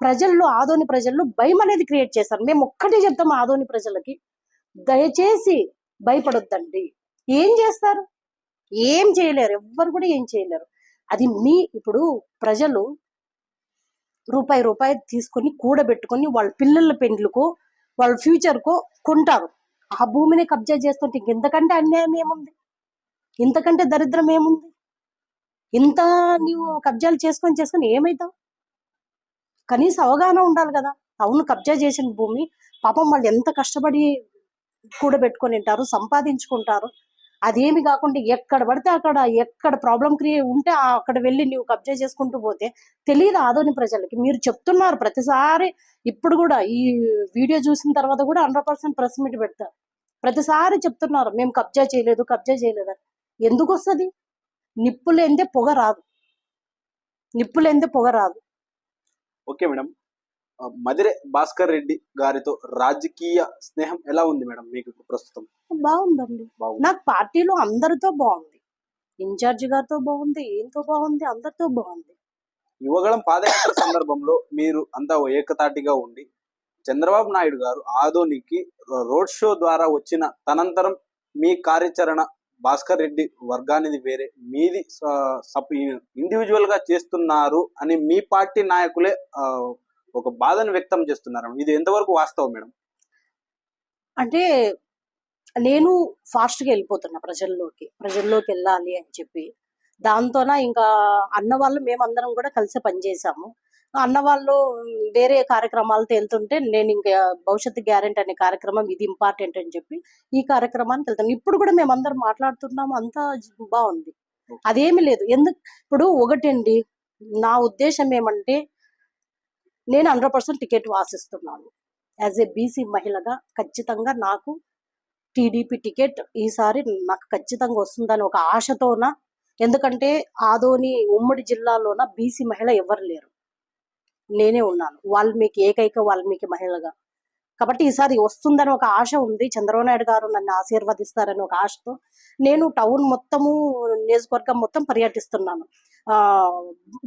ప్రజల్లో, ఆదోని ప్రజల్లో భయం అనేది క్రియేట్ చేశారు. మేము ఒక్కటే చెప్తాం ఆదోని ప్రజలకి, దయచేసి భయపడొద్దండి. ఏం చేస్తారు? ఏం చేయలేరు, ఎవ్వరు కూడా ఏం చేయలేరు. అది ఇప్పుడు ప్రజలు రూపాయి తీసుకొని కూడబెట్టుకొని వాళ్ళ పిల్లల పెండ్లుకో, వాళ్ళ ఫ్యూచర్కో కొంటారు. ఆ భూమిని కబ్జా చేస్తుంటే ఇంతకంటే అన్యాయం ఏముంది? ఇంతకంటే దరిద్రం ఏముంది? ఇంత నీవు కబ్జాలు చేసుకొని ఏమైతావు? కనీస అవగాహన ఉండాలి కదా. అవును, కబ్జా చేసిన భూమి పాపం వాళ్ళు ఎంత కష్టపడి కూడబెట్టుకొని ఉంటారు, సంపాదించుకుంటారు. అదేమి కాకుండా ఎక్కడ పడితే అక్కడ, ఎక్కడ ప్రాబ్లం క్రియేట్ ఉంటే అక్కడ వెళ్ళి నువ్వు కబ్జా చేసుకుంటూ పోతే తెలియదు ఆదోని ప్రజలకి. మీరు చెప్తున్నారు ప్రతిసారి, ఇప్పుడు కూడా ఈ వీడియో చూసిన తర్వాత కూడా 100% ప్రెస్ మీట్ పెడతారు. ప్రతిసారి చెప్తున్నారు మేము కబ్జా చేయలేదు అని. ఎందుకు వస్తుంది? నిప్పు లేనిదే పొగ రాదు. ఓకే మేడం, మదిరే భాస్కర్ రెడ్డి గారితో రాజకీయ స్నేహం ఎలా ఉంది మేడం మీకు ప్రస్తుతం? బాగుందండి. నాకు పార్టీలో అందరితో బాగుంది. ఇన్ఛార్జి గారితో బాగుంది, ఏంతో బాగుంది, అందరితో బాగుంది. యువగళం పాదయాత్ర సందర్భంలో మీరు అంతా ఏకతాటిగా ఉండి, చంద్రబాబు నాయుడు గారు ఆదోనికి రోడ్ షో ద్వారా వచ్చిన తనంతరం మీ కార్యాచరణ భాస్కర్ రెడ్డి వర్గానిది వేరే, మీది ఇండివిజువల్ గా చేస్తున్నారు అని మీ పార్టీ నాయకులే ఒక బాధను వ్యక్తం చేస్తున్నారు. ఇది ఎంతవరకు వాస్తవం మేడం? అంటే నేను ఫాస్ట్గా వెళ్ళిపోతున్నా ప్రజల్లోకి వెళ్ళాలి అని చెప్పి. దాంతోన ఇంకా అన్న వాళ్ళు మేమందరం కూడా కలిసి పనిచేసాము. అన్న వాళ్ళు వేరే కార్యక్రమాలతో వెళ్తుంటే, నేను ఇంకా భవిష్యత్తు గ్యారెంటీ అనే కార్యక్రమం ఇది ఇంపార్టెంట్ అని చెప్పి ఈ కార్యక్రమానికి వెళ్తాను. ఇప్పుడు కూడా మేమందరం మాట్లాడుతున్నాము, అంతా బాగుంది, అదేమి లేదు. ఇప్పుడు ఒకటండి, నా ఉద్దేశం ఏమంటే, నేను 100% టికెట్ ఆశిస్తున్నాను. యాజ్ ఏ బీసీ మహిళగా ఖచ్చితంగా నాకు టీడీపీ టికెట్ ఈసారి నాకు ఖచ్చితంగా వస్తుందని ఒక ఆశతోన. ఎందుకంటే ఆదోని ఉమ్మడి జిల్లాలోన బీసీ మహిళ ఎవరు లేరు, నేనే ఉన్నాను ఏకైక వాల్మీకి మహిళగా. కాబట్టి ఈసారి వస్తుందని ఒక ఆశ ఉంది. చంద్రబాబు నాయుడు గారు నన్ను ఆశీర్వదిస్తారని ఒక ఆశతో నేను టౌన్ మొత్తము, నియోజకవర్గం మొత్తం పర్యటిస్తున్నాను.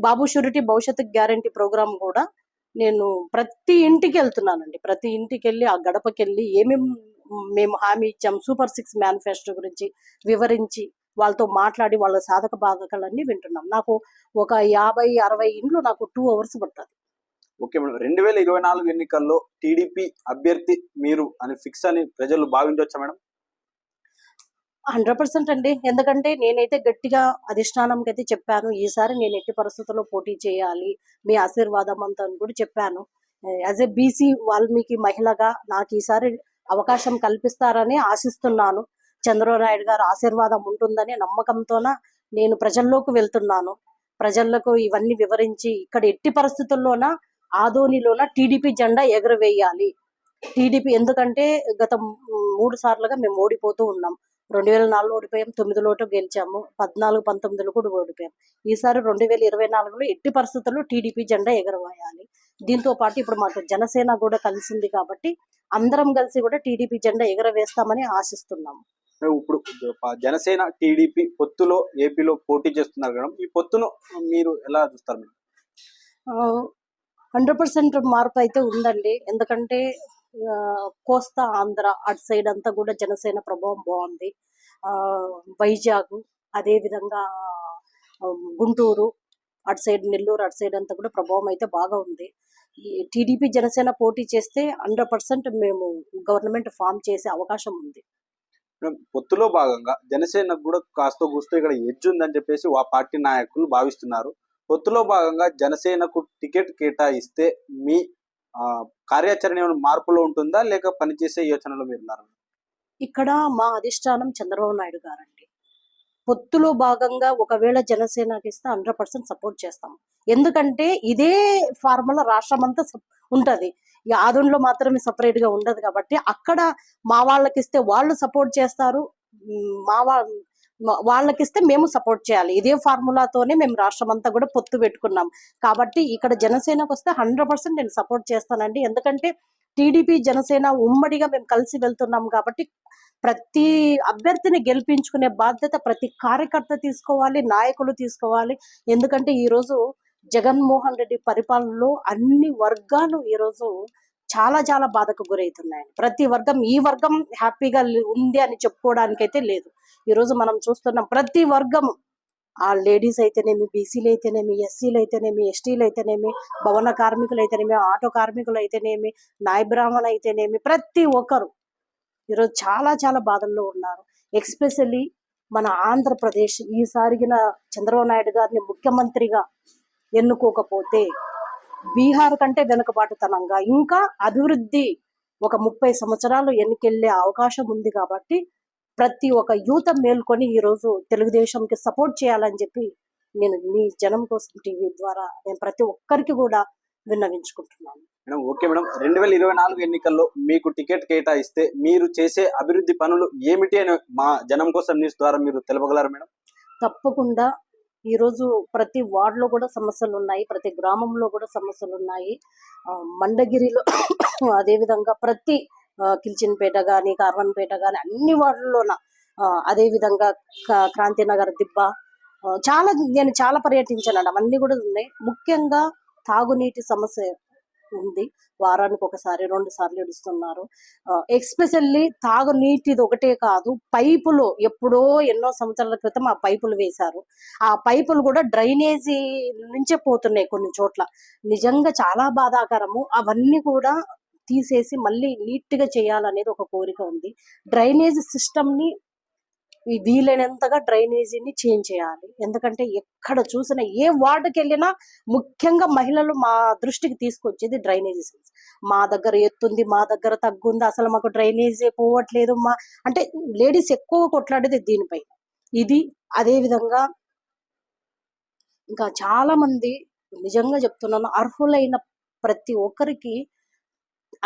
బాబు షూరిటీ భవిష్యత్తు గ్యారంటీ ప్రోగ్రామ్ కూడా నేను ప్రతి ఇంటికి వెళ్తున్నానండి. ప్రతి ఇంటికి వెళ్ళి ఆ గడపకి వెళ్ళి ఏమేమి మేము హామీ ఇచ్చాం, సూపర్ 6 మేనిఫెస్టో గురించి వివరించి వాళ్ళతో మాట్లాడి వాళ్ళ సాధక బాధకాలన్నీ వింటున్నాం. నాకు ఒక 50-60 ఇండ్లు నాకు 2 hours పడుతుంది. ఓకే మేడం, 2024 ఎన్నికల్లో టీడీపీ అభ్యర్థి మీరు అని ఫిక్స్ అని ప్రజలు భావించవచ్చా మేడం? 100% అండి. ఎందుకంటే నేనైతే గట్టిగా అధిష్టానంకి అయితే చెప్పాను, ఈసారి నేను ఎట్టి పరిస్థితుల్లో పోటీ చేయాలి, మీ ఆశీర్వాదం అంతా అని కూడా చెప్పాను. యాజ్ ఏ బీసీ వాల్మీకి మహిళగా నాకు ఈసారి అవకాశం కల్పిస్తారని ఆశిస్తున్నాను. చంద్రబాబు నాయుడు గారు ఆశీర్వాదం ఉంటుందని నమ్మకంతోన నేను ప్రజల్లోకి వెళ్తున్నాను. ప్రజలకు ఇవన్నీ వివరించి ఇక్కడ ఎట్టి పరిస్థితుల్లోన ఆదోనిలోన టీడీపీ జెండా ఎగరవేయాలి. టీడీపీ ఎందుకంటే గత 3 సార్లుగా మేము ఓడిపోతూ ఉన్నాం. 2004లో ఓడిపోయాం, 9లో గెలిచాము, 14, 19లో కూడా ఓడిపోయాం. ఈసారి 2024లో ఎట్టి పరిస్థితుల్లో టీడీపీ జెండా ఎగరవేయాలి. దీంతో పాటు ఇప్పుడు మాకు జనసేన కూడా కలిసింది కాబట్టి అందరం కలిసి కూడా టీడీపీ జెండా ఎగరవేస్తామని ఆశిస్తున్నాము. ఇప్పుడు జనసేన టీడీపీ పొత్తులో ఏపీలో పోటీ చేస్తున్నారు మేడం, ఈ పొత్తును మీరు ఎలా చూస్తారు మేడం? 100% మార్పు అయితే ఉందండి. ఎందుకంటే కోస్తా ఆంధ్ర అటు సైడ్ అంతా కూడా జనసేన ప్రభావం బాగుంది. వైజాగ్, అదేవిధంగా గుంటూరు అటు సైడ్, నెల్లూరు అటు సైడ్ అంతా కూడా ప్రభావం అయితే బాగా ఉంది. ఈ టీడీపీ జనసేన పోటీ చేస్తే 100% మేము గవర్నమెంట్ ఫామ్ చేసే అవకాశం ఉంది. పొత్తులో భాగంగా జనసేనకు కూడా కాస్త కూస్తో ఇక్కడ ఎడ్జ్ ఉందని చెప్పేసి ఆ పార్టీ నాయకులు భావిస్తున్నారు. పొత్తులో భాగంగా జనసేనకు టికెట్ కేటాయిస్తే మీ కార్యాచరణ ఏమైనా మార్పులో ఉంటుందా, లేక పనిచేసే యోచనలో మీరు ఉన్నారు? ఇక్కడ మా అధిష్టానం చంద్రబాబు నాయుడు గారండి. పొత్తులో భాగంగా ఒకవేళ జనసేనకి ఇస్తే 100% సపోర్ట్ చేస్తాం. ఎందుకంటే ఇదే ఫార్ములా రాష్ట్రం అంతా ఉంటది. ఈ ఆదోనిలో మాత్రమే సపరేట్ గా ఉండదు కాబట్టి అక్కడ మా వాళ్ళకి ఇస్తే వాళ్ళు సపోర్ట్ చేస్తారు, మా వాళ్ళకిస్తే మేము సపోర్ట్ చేయాలి. ఇదే ఫార్ములాతోనే మేము రాష్ట్రం అంతా కూడా పొత్తు పెట్టుకున్నాం. కాబట్టి ఇక్కడ జనసేనకు వస్తే 100% నేను సపోర్ట్ చేస్తానండి. ఎందుకంటే టీడీపీ జనసేన ఉమ్మడిగా మేము కలిసి వెళ్తున్నాం కాబట్టి ప్రతి అభ్యర్థిని గెలిపించుకునే బాధ్యత ప్రతి కార్యకర్త తీసుకోవాలి, నాయకులు తీసుకోవాలి. ఎందుకంటే ఈరోజు జగన్మోహన్ రెడ్డి పరిపాలనలో అన్ని వర్గాలు ఈరోజు చాలా చాలా బాధకు గురవుతున్నాయి. ప్రతి వర్గం, ఈ వర్గం హ్యాపీగా ఉంది అని చెప్పుకోవడానికైతే లేదు. ఈరోజు మనం చూస్తున్నాం ప్రతి వర్గం, ఆ లేడీస్ అయితేనేమి, బీసీలు అయితేనేమి, ఎస్సీలు అయితేనేమి, ఎస్టీలు అయితేనేమి, భవన కార్మికులు అయితేనేమి, ఆటో కార్మికులు అయితేనేమి, నాయ బ్రాహ్మణ అయితేనేమి, ప్రతి ఒక్కరు ఈరోజు చాలా చాలా బాధల్లో ఉన్నారు. ఎక్స్పెషల్లీ మన ఆంధ్రప్రదేశ్ ఈసారిగిన చంద్రబాబు నాయుడు గారిని ముఖ్యమంత్రిగా ఎన్నుకోకపోతే బీహార్ కంటే వెనుకబాటుతనంగా ఇంకా అభివృద్ధి ఒక 30 సంవత్సరాలు ఎన్నికెళ్లే అవకాశం ఉంది. కాబట్టి ప్రతి ఒక్క యూత్ మేల్కొని ఈరోజు తెలుగుదేశంకి సపోర్ట్ చేయాలని చెప్పి నేను మీ జనం కోసం టీవీ ద్వారా నేను ప్రతి ఒక్కరికి కూడా విన్నవించుకుంటున్నాను. మేడం, ఓకే మేడం, 2024 ఎన్నికల్లో మీకు టికెట్ కేటాయిస్తే మీరు చేసే అభివృద్ధి పనులు ఏమిటి అని మా జనం కోసం న్యూస్ ద్వారా మీరు తెలపగలరా మేడం? తప్పకుండా. ఈరోజు ప్రతి వార్డులో కూడా సమస్యలు ఉన్నాయి, ప్రతి గ్రామంలో కూడా సమస్యలు ఉన్నాయి. మండగిరిలో అదేవిధంగా ప్రతి కిల్చిన్పేట కానీ, కార్వన్పేట కానీ అన్ని వార్డుల్లోన, అదేవిధంగా క్రాంతినగర్, దిబ్బ, నేను చాలా పర్యటించాను. అవన్నీ కూడా ఉన్నాయి. ముఖ్యంగా తాగునీటి సమస్య ఉంది. వారానికి ఒకసారి 2 సార్లు ఇడుస్తున్నారు. ఎక్స్పెషల్లీ తాగునీటిది ఒకటే కాదు, పైపులు ఎప్పుడో ఎన్నో సంవత్సరాల క్రితం ఆ పైపులు వేశారు. ఆ పైపులు కూడా డ్రైనేజీ నుంచే పోతున్నాయి కొన్ని చోట్ల. నిజంగా చాలా బాధాకరము. అవన్నీ కూడా తీసేసి మళ్ళీ నీట్ గా చేయాలనేది ఒక కోరిక ఉంది. డ్రైనేజ్ సిస్టమ్ని వీలైనంతగా డ్రైనేజీని చేంజ్ చేయాలి. ఎందుకంటే ఎక్కడ చూసినా, ఏ వార్డుకి వెళ్ళినా ముఖ్యంగా మహిళలు మా దృష్టికి తీసుకొచ్చేది డ్రైనేజీ సమస్య. మా దగ్గర ఎత్తుంది, మా దగ్గర తగ్గుంది, అసలు మాకు డ్రైనేజీ పోవట్లేదు, అంటే లేడీస్ ఎక్కువ కొట్లాడేది దీనిపై. ఇది అదేవిధంగా ఇంకా చాలా మంది, నిజంగా చెప్తున్నాను, అర్హులైన ప్రతి ఒక్కరికి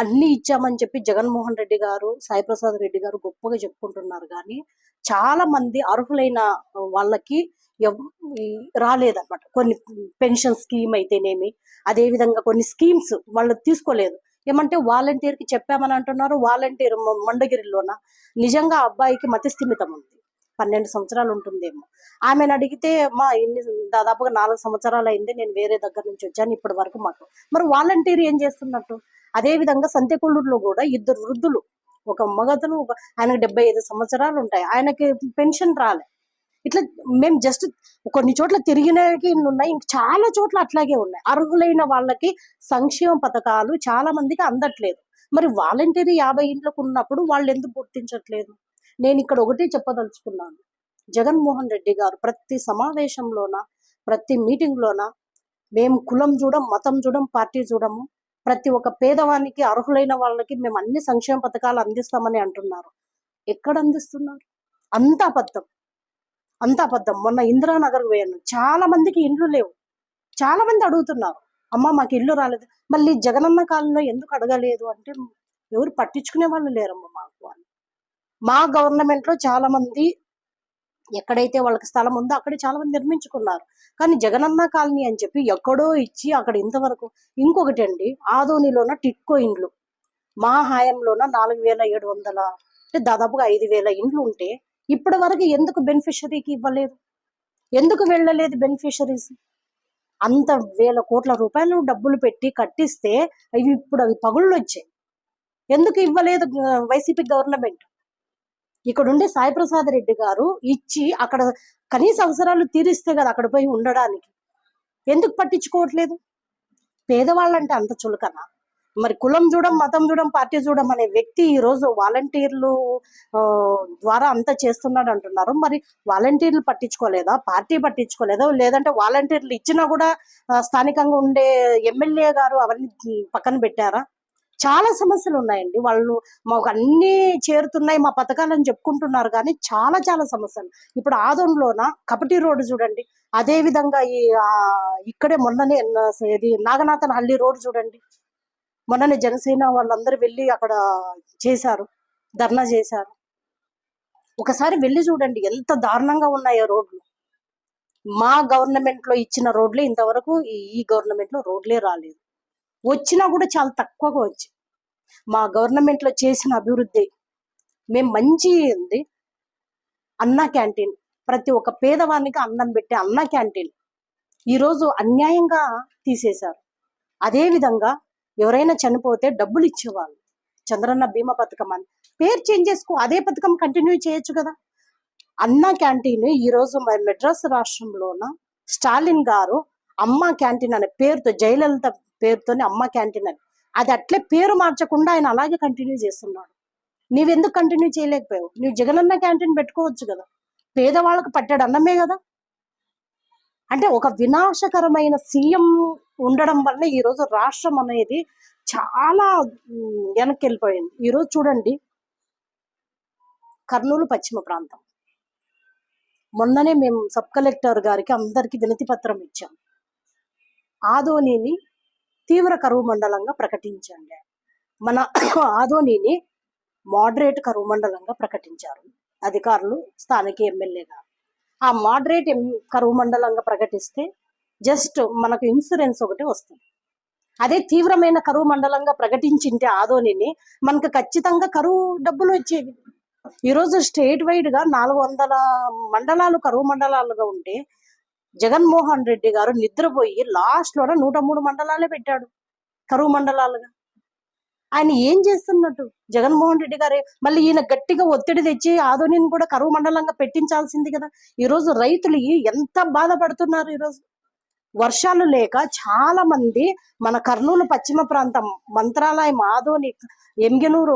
అన్ని ఇచ్చామని చెప్పి జగన్మోహన్ రెడ్డి గారు, సాయిప్రసాద్ రెడ్డి గారు గొప్పగా చెప్పుకుంటున్నారు. కానీ చాలా మంది అర్హులైన వాళ్ళకి రాలేదన్నమాట. కొన్ని పెన్షన్ స్కీమ్ అయితేనేమి, అదేవిధంగా కొన్ని స్కీమ్స్ వాళ్ళు తీసుకోలేదు. ఏమంటే వాలంటీర్కి చెప్పామని అంటున్నారు. వాలంటీర్ మండగిరిలోన నిజంగా ఆ అబ్బాయికి మతిస్థిమితం ఉంది, 12 సంవత్సరాలు ఉంటుందేమో. ఆమెను అడిగితే మా ఇన్ని దాదాపుగా 4 సంవత్సరాలు అయింది, నేను వేరే దగ్గర నుంచి వచ్చాను, ఇప్పటి వరకు మాకు. మరి వాలంటీర్ ఏం చేస్తున్నట్టు? అదే విధంగా సంతెకొల్లూరులో కూడా 2 వృద్ధులు, ఒక మగతను, ఆయనకు 75 సంవత్సరాలు ఉంటాయి, ఆయనకి పెన్షన్ రాలే. ఇట్లా మేము జస్ట్ కొన్ని చోట్ల తిరిగినవి ఉన్నాయి, ఇంక చాలా చోట్ల అట్లాగే ఉన్నాయి. అర్హులైన వాళ్ళకి సంక్షేమ పథకాలు చాలా మందికి అందట్లేదు. మరి వాలంటీర్ 50 ఇండ్లకు ఉన్నప్పుడు వాళ్ళు ఎందుకు గుర్తించట్లేదు? నేను ఇక్కడ ఒకటే చెప్పదలుచుకున్నాను. జగన్మోహన్ రెడ్డి గారు ప్రతి సమావేశంలోన, ప్రతి మీటింగ్లోన మేము కులం చూడం, మతం చూడం, పార్టీ చూడము, ప్రతి ఒక్క పేదవానికి, అర్హులైన వాళ్ళకి మేము అన్ని సంక్షేమ పథకాలు అందిస్తామని అంటున్నారు. ఎక్కడ అందిస్తున్నారు? అంతా అబద్ధం, అంతా అబద్ధం. మొన్న ఇందిరానగర్ పోయాను, చాలా మందికి ఇండ్లు లేవు. చాలా మంది అడుగుతున్నారు, అమ్మ మాకు ఇల్లు రాలేదు. మళ్ళీ జగనన్న కాలంలో ఎందుకు అడగలేదు అంటే ఎవరు పట్టించుకునే వాళ్ళు లేరమ్మ మాకు వాళ్ళు. మా గవర్నమెంట్ లో చాలా మంది ఎక్కడైతే వాళ్ళకి స్థలం ఉందో అక్కడే చాలా మంది నిర్మించుకున్నారు. కానీ జగనన్న కాలనీ అని చెప్పి ఎక్కడో ఇచ్చి అక్కడ ఇంతవరకు. ఇంకొకటి అండి, ఆదోనిలోన టిట్కో ఇండ్లు మా హయాంలోన 4700, అంటే దాదాపుగా 5000 ఇండ్లు ఉంటే ఇప్పటి వరకు ఎందుకు బెనిఫిషరీకి ఇవ్వలేదు? ఎందుకు వెళ్ళలేదు బెనిఫిషరీస్? అంత వేల కోట్ల రూపాయలు డబ్బులు పెట్టి కట్టిస్తే అవి పగుళ్ళు వచ్చాయి. ఎందుకు ఇవ్వలేదు వైసీపీ గవర్నమెంట్? ఇక్కడ ఉండే సాయి ప్రసాద్ రెడ్డి గారు ఇచ్చి అక్కడ కనీస అవసరాలు తీరిస్తే కదా అక్కడ పోయి ఉండడానికి. ఎందుకు పట్టించుకోవట్లేదు? పేదవాళ్ళంటే అంత చులకన? మరి కులం చూడం, మతం చూడం, పార్టీ చూడం అనే వ్యక్తి ఈ రోజు వాలంటీర్లు ద్వారా అంతా చేస్తున్నాడు అంటున్నారు. మరి వాలంటీర్లు పట్టించుకోలేదా? పార్టీ పట్టించుకోలేదా? లేదంటే వాలంటీర్లు ఇచ్చినా కూడా స్థానికంగా ఉండే ఎమ్మెల్యే గారు అవన్నీ పక్కన పెట్టారా? చాలా సమస్యలు ఉన్నాయండి. వాళ్ళు మాకు అన్ని చేరుతున్నాయి మా పథకాలని చెప్పుకుంటున్నారు, కానీ చాలా చాలా సమస్యలు. ఇప్పుడు ఆదోన్లోన కపటి రోడ్డు చూడండి, అదే విధంగా ఇక్కడే మొన్ననే ఇది నాగనాథన్ హల్లి రోడ్డు చూడండి, మొన్ననే జనసేన వాళ్ళందరూ వెళ్ళి అక్కడ చేశారు, ధర్నా చేశారు. ఒకసారి వెళ్ళి చూడండి ఎంత దారుణంగా ఉన్నాయో రోడ్లు. మా గవర్నమెంట్ లో ఇచ్చిన రోడ్లే ఇంతవరకు ఈ గవర్నమెంట్ లో రోడ్లే రాలేదు. వచ్చినా కూడా చాలా తక్కువగా వచ్చి. మా గవర్నమెంట్ లో చేసిన అభివృద్ధి మేము మంచి ఉంది. అన్నా క్యాంటీన్, ప్రతి ఒక్క పేదవానికి అన్నం పెట్టే అన్నా క్యాంటీన్ ఈరోజు అన్యాయంగా తీసేశారు. అదే విధంగా ఎవరైనా చనిపోతే డబ్బులు ఇచ్చేవాళ్ళు, చంద్రన్న బీమా పథకం అని పేరు చేంజ్ చేసుకో, అదే పథకం కంటిన్యూ చేయొచ్చు కదా. అన్నా క్యాంటీన్ ఈరోజు మెడ్రాస్ రాష్ట్రంలోన స్టాలిన్ గారు అమ్మ క్యాంటీన్ అనే పేరుతో, జయలలిత పేరుతోనే అమ్మ క్యాంటీన్ అని, అది అట్లే పేరు మార్చకుండా ఆయన అలాగే కంటిన్యూ చేస్తున్నాడు. నీవెందుకు కంటిన్యూ చేయలేకపోయావు? నువ్వు జగనన్న క్యాంటీన్ పెట్టుకోవచ్చు కదా, పేదవాళ్ళకు పట్టాడు అన్నమే కదా. అంటే ఒక వినాశకరమైన సీఎం ఉండడం వల్ల ఈరోజు రాష్ట్రం అనేది చాలా వెనక్కి వెళ్ళిపోయింది. ఈరోజు చూడండి, కర్నూలు పశ్చిమ ప్రాంతం, మొన్ననే మేము సబ్ కలెక్టర్ గారికి అందరికి వినతి పత్రం ఇచ్చాం. ఆదోనిని తీవ్ర కరువు మండలంగా ప్రకటించండి. మన ఆదోనిని మోడరేట్ కరువు మండలంగా ప్రకటించారు అధికారులు, స్థానిక ఎమ్మెల్యే గారు. ఆ మోడరేట్ కరువు మండలంగా ప్రకటిస్తే జస్ట్ మనకు ఇన్సూరెన్స్ ఒకటి వస్తుంది. అదే తీవ్రమైన కరువు మండలంగా ప్రకటించింటే ఆదోనిని మనకు ఖచ్చితంగా కరువు డబ్బులు వచ్చేవి. ఈరోజు స్టేట్ వైడ్ గా 400 మండలాలు కరువు మండలాలుగా ఉంటే జగన్మోహన్ రెడ్డి గారు నిద్రపోయి లాస్ట్ లోనే 103 మండలాలే పెట్టాడు కరువు మండలాలుగా. ఆయన ఏం చేస్తున్నట్టు జగన్మోహన్ రెడ్డి గారే? మళ్ళీ ఈయన గట్టిగా ఒత్తిడి తెచ్చి ఆదోనిని కూడా కరువు మండలంగా పెట్టించాల్సింది కదా. ఈరోజు రైతులు ఎంత బాధపడుతున్నారు. ఈరోజు వర్షాలు లేక చాలా మంది మన కర్నూలు పశ్చిమ ప్రాంతం, మంత్రాలయం, ఆదోని, ఎంగెనూరు,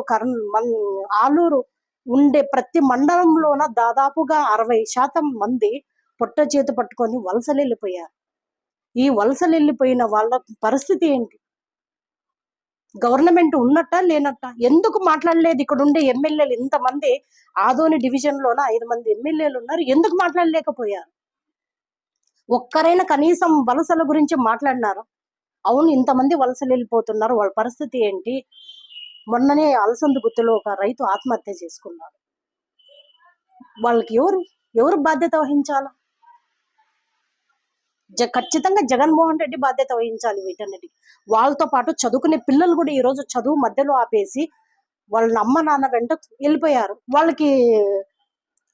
ఆలూరు ఉండే ప్రతి మండలంలోన దాదాపుగా 60% మంది పొట్ట చేతి పట్టుకొని వలసలు వెళ్ళిపోయారు. ఈ వలసలు వెళ్ళిపోయిన వాళ్ళ పరిస్థితి ఏంటి? గవర్నమెంట్ ఉన్నట్ట లేనట్ట? ఎందుకు మాట్లాడలేదు? ఇక్కడ ఉండే ఎమ్మెల్యేలు ఇంతమంది, ఆదోని డివిజన్ లోన 5 మంది ఎమ్మెల్యేలు ఉన్నారు, ఎందుకు మాట్లాడలేకపోయారు? ఒక్కరైనా కనీసం వలసల గురించి మాట్లాడినారు? అవును, ఇంతమంది వలసలు వెళ్ళిపోతున్నారు, వాళ్ళ పరిస్థితి ఏంటి? మొన్ననే అలసందు గుత్తులో ఒక రైతు ఆత్మహత్య చేసుకున్నాడు. వాళ్ళకి ఎవరు బాధ్యత వహించాలా? ఖచ్చితంగా జగన్మోహన్ రెడ్డి బాధ్యత వహించాలి వీటన్నిటికి. వాళ్ళతో పాటు చదువుకునే పిల్లలు కూడా ఈ రోజు చదువు మధ్యలో ఆపేసి వాళ్ళ అమ్మ నాన్న వెంట వెళ్ళిపోయారు. వాళ్ళకి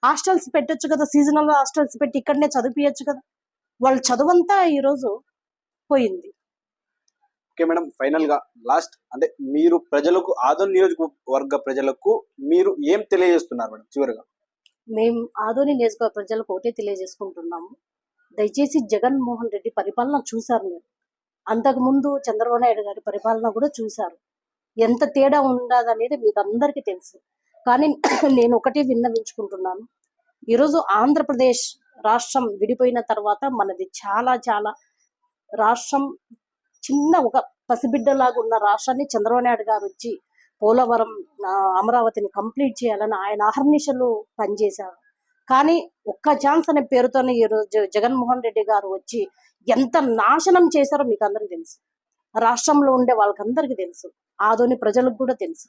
హాస్టల్స్ పెట్టొచ్చు కదా, సీజనల్ హాస్టల్స్ పెట్టి ఇక్కడనే చదివించచ్చు కదా. వాళ్ళ చదువంతా ఈ రోజు పోయింది. ఓకే మేడం, ఫైనల్ గా లాస్ట్ అంటే మీరు ప్రజలకు, ఆదోని నియోజకవర్గ ప్రజలకు మీరు ఏం తెలియజేస్తున్నారు మేడం చివరిగా? మేము ఆదోని నియోజకవర్గ ప్రజలకు ఒకటే తెలియజేసుకుంటున్నాము, దయచేసి జగన్మోహన్ రెడ్డి పరిపాలన చూశారు మీరు. అంతకుముందు చంద్రబాబు నాయుడు గారి పరిపాలన కూడా చూశారు. ఎంత తేడా ఉండదనేది మీకు అందరికీ తెలుసు. కానీ నేను ఒకటే విన్నవించుకుంటున్నాను, ఈరోజు ఆంధ్రప్రదేశ్ రాష్ట్రం విడిపోయిన తర్వాత మనది చాలా చాలా రాష్ట్రం చిన్న ఒక పసిబిడ్డలాగా ఉన్న రాష్ట్రాన్ని చంద్రబాబు నాయుడు గారు వచ్చి పోలవరం, అమరావతిని కంప్లీట్ చేయాలని ఆయన అహర్నిశలు పనిచేశారు. కానీ ఒక్క ఛాన్స్ అనే పేరుతోనే ఈరోజు జగన్మోహన్ రెడ్డి గారు వచ్చి ఎంత నాశనం చేశారో మీకు అందరికీ తెలుసు. రాష్ట్రంలో ఉండే వాళ్ళకందరికీ తెలుసు, ఆదోని ప్రజలకు కూడా తెలుసు.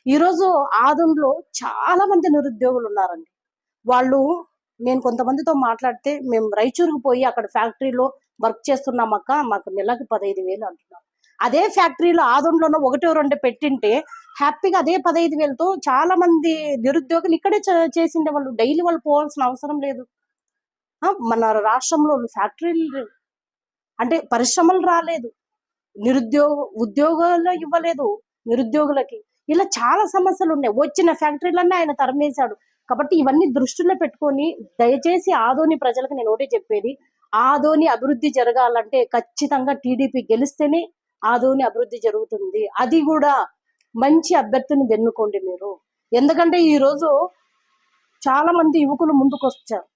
ఈరోజు ఆదోనిలో చాలా మంది నిరుద్యోగులు ఉన్నారండి. వాళ్ళు, నేను కొంతమందితో మాట్లాడితే మేము రాయచూరుకు పోయి అక్కడ ఫ్యాక్టరీలో వర్క్ చేస్తున్నామక్క, మాకు నెలకి 15,000 అంటున్నారు. అదే ఫ్యాక్టరీలో ఆదోనిలోనో 1-2 పెట్టింటే హ్యాపీగా అదే 15,000తో చాలా మంది నిరుద్యోగులు ఇక్కడే చేసిండే వాళ్ళు. డైలీ వాళ్ళు పోవాల్సిన అవసరం లేదు. మన రాష్ట్రంలో ఫ్యాక్టరీలు అంటే పరిశ్రమలు రాలేదు, ఉద్యోగాలు ఇవ్వలేదు నిరుద్యోగులకి. ఇలా చాలా సమస్యలు ఉన్నాయి. వచ్చిన ఫ్యాక్టరీలన్నీ ఆయన తరిమేశాడు. కాబట్టి ఇవన్నీ దృష్టిలో పెట్టుకొని దయచేసి ఆదోని ప్రజలకు నేను ఒకటే చెప్పేది, ఆదోని అభివృద్ధి జరగాలంటే ఖచ్చితంగా టీడీపీ గెలిస్తేనే ఆదోని అభివృద్ధి జరుగుతుంది. అది కూడా మంచి అభ్యర్థిని వెన్నుకోండి మీరు. ఎందుకంటే ఈ రోజు చాలా మంది యువకులు ముందుకు వచ్చారు,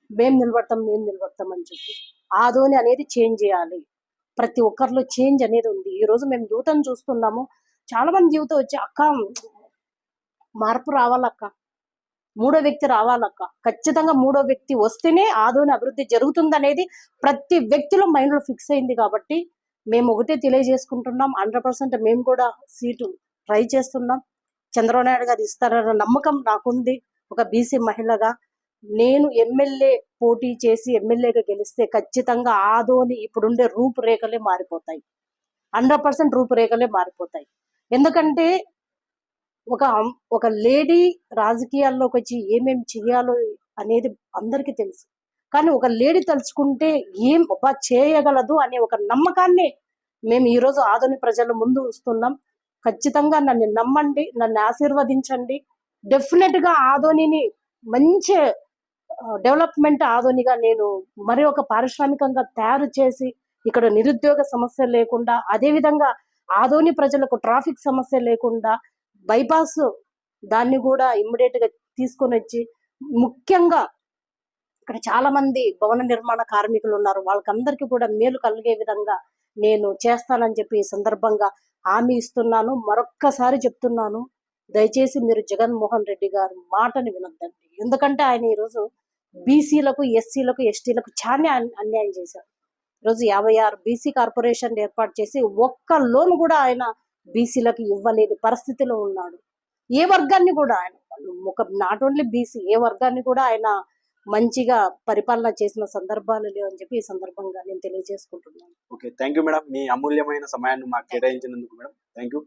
మేము నిలబడతాం అని చెప్పి. ఆదోని అనేది చేంజ్ చేయాలి. ప్రతి ఒక్కరిలో చేంజ్ అనేది ఉంది. ఈ రోజు మేము యువతను చూస్తున్నాము. చాలా మంది యువత వచ్చి, అక్క మార్పు రావాలక్క, మూడో వ్యక్తి రావాలక్క, ఖచ్చితంగా మూడో వ్యక్తి వస్తేనే ఆదోని అభివృద్ధి జరుగుతుంది అనేది ప్రతి వ్యక్తిలో మైండ్ లో ఫిక్స్ అయింది. కాబట్టి మేము ఒకటే తెలియజేసుకుంటున్నాం, 100% మేము కూడా సీటు ట్రై చేస్తున్నాం. చంద్రబాబు నాయుడు గారు ఇస్తారన్న నమ్మకం నాకుంది. ఒక బీసీ మహిళగా నేను ఎమ్మెల్యే పోటీ చేసి ఎమ్మెల్యేగా గెలిస్తే ఖచ్చితంగా ఆదోని ఇప్పుడుండే రూపురేఖలే మారిపోతాయి. 100% రూపురేఖలే మారిపోతాయి. ఎందుకంటే ఒక లేడీ రాజకీయాల్లోకి వచ్చి ఏమేమి చెయ్యాలో అనేది అందరికీ తెలుసు. కానీ ఒక లేడీ తలుచుకుంటే ఏం చేయగలదు అనే ఒక నమ్మకాన్ని మేము ఈరోజు ఆదోని ప్రజల ముందు ఉంచుతున్నాం. ఖచ్చితంగా నన్ను నమ్మండి, నన్ను ఆశీర్వదించండి. డెఫినెట్ గా ఆదోనిని మంచి డెవలప్మెంట్ ఆదోనిగా నేను మరి ఒక పారిశ్రామికంగా తయారు చేసి ఇక్కడ నిరుద్యోగ సమస్య లేకుండా, అదేవిధంగా ఆదోని ప్రజలకు ట్రాఫిక్ సమస్య లేకుండా బైపాస్ దాన్ని కూడా ఇమ్మీడియట్ గా తీసుకొని వచ్చి, ముఖ్యంగా ఇక్కడ చాలా మంది భవన నిర్మాణ కార్మికులు ఉన్నారు, వాళ్ళకందరికీ కూడా మేలు కలిగే విధంగా నేను చేస్తానని చెప్పి ఈ సందర్భంగా హామీ ఇస్తున్నాను. మరొక్కసారి చెప్తున్నాను, దయచేసి మీరు జగన్మోహన్ రెడ్డి గారి మాటని వినొద్దండి. ఎందుకంటే ఆయన ఈరోజు బీసీలకు, ఎస్సీలకు, ఎస్టీలకు చాలా అన్యాయం చేశారు. ఈరోజు 56 బీసీ కార్పొరేషన్ ఏర్పాటు చేసి ఒక్క లోన్ కూడా ఆయన బీసీలకు ఇవ్వలేని పరిస్థితిలో ఉన్నాడు. ఏ వర్గాన్ని కూడా ఆయన, నాట్ ఓన్లీ బీసీ, ఏ వర్గాన్ని కూడా ఆయన మంచిగా పరిపాలన చేసిన సందర్భాలు లేవు అని చెప్పి ఈ సందర్భంగా నేను తెలియజేసుకుంటున్నాను. ఓకే, థ్యాంక్ యూ మేడం, మీ అమూల్యమైన సమయాన్ని మాకు కేటాయించినందుకు మేడం. Thank you.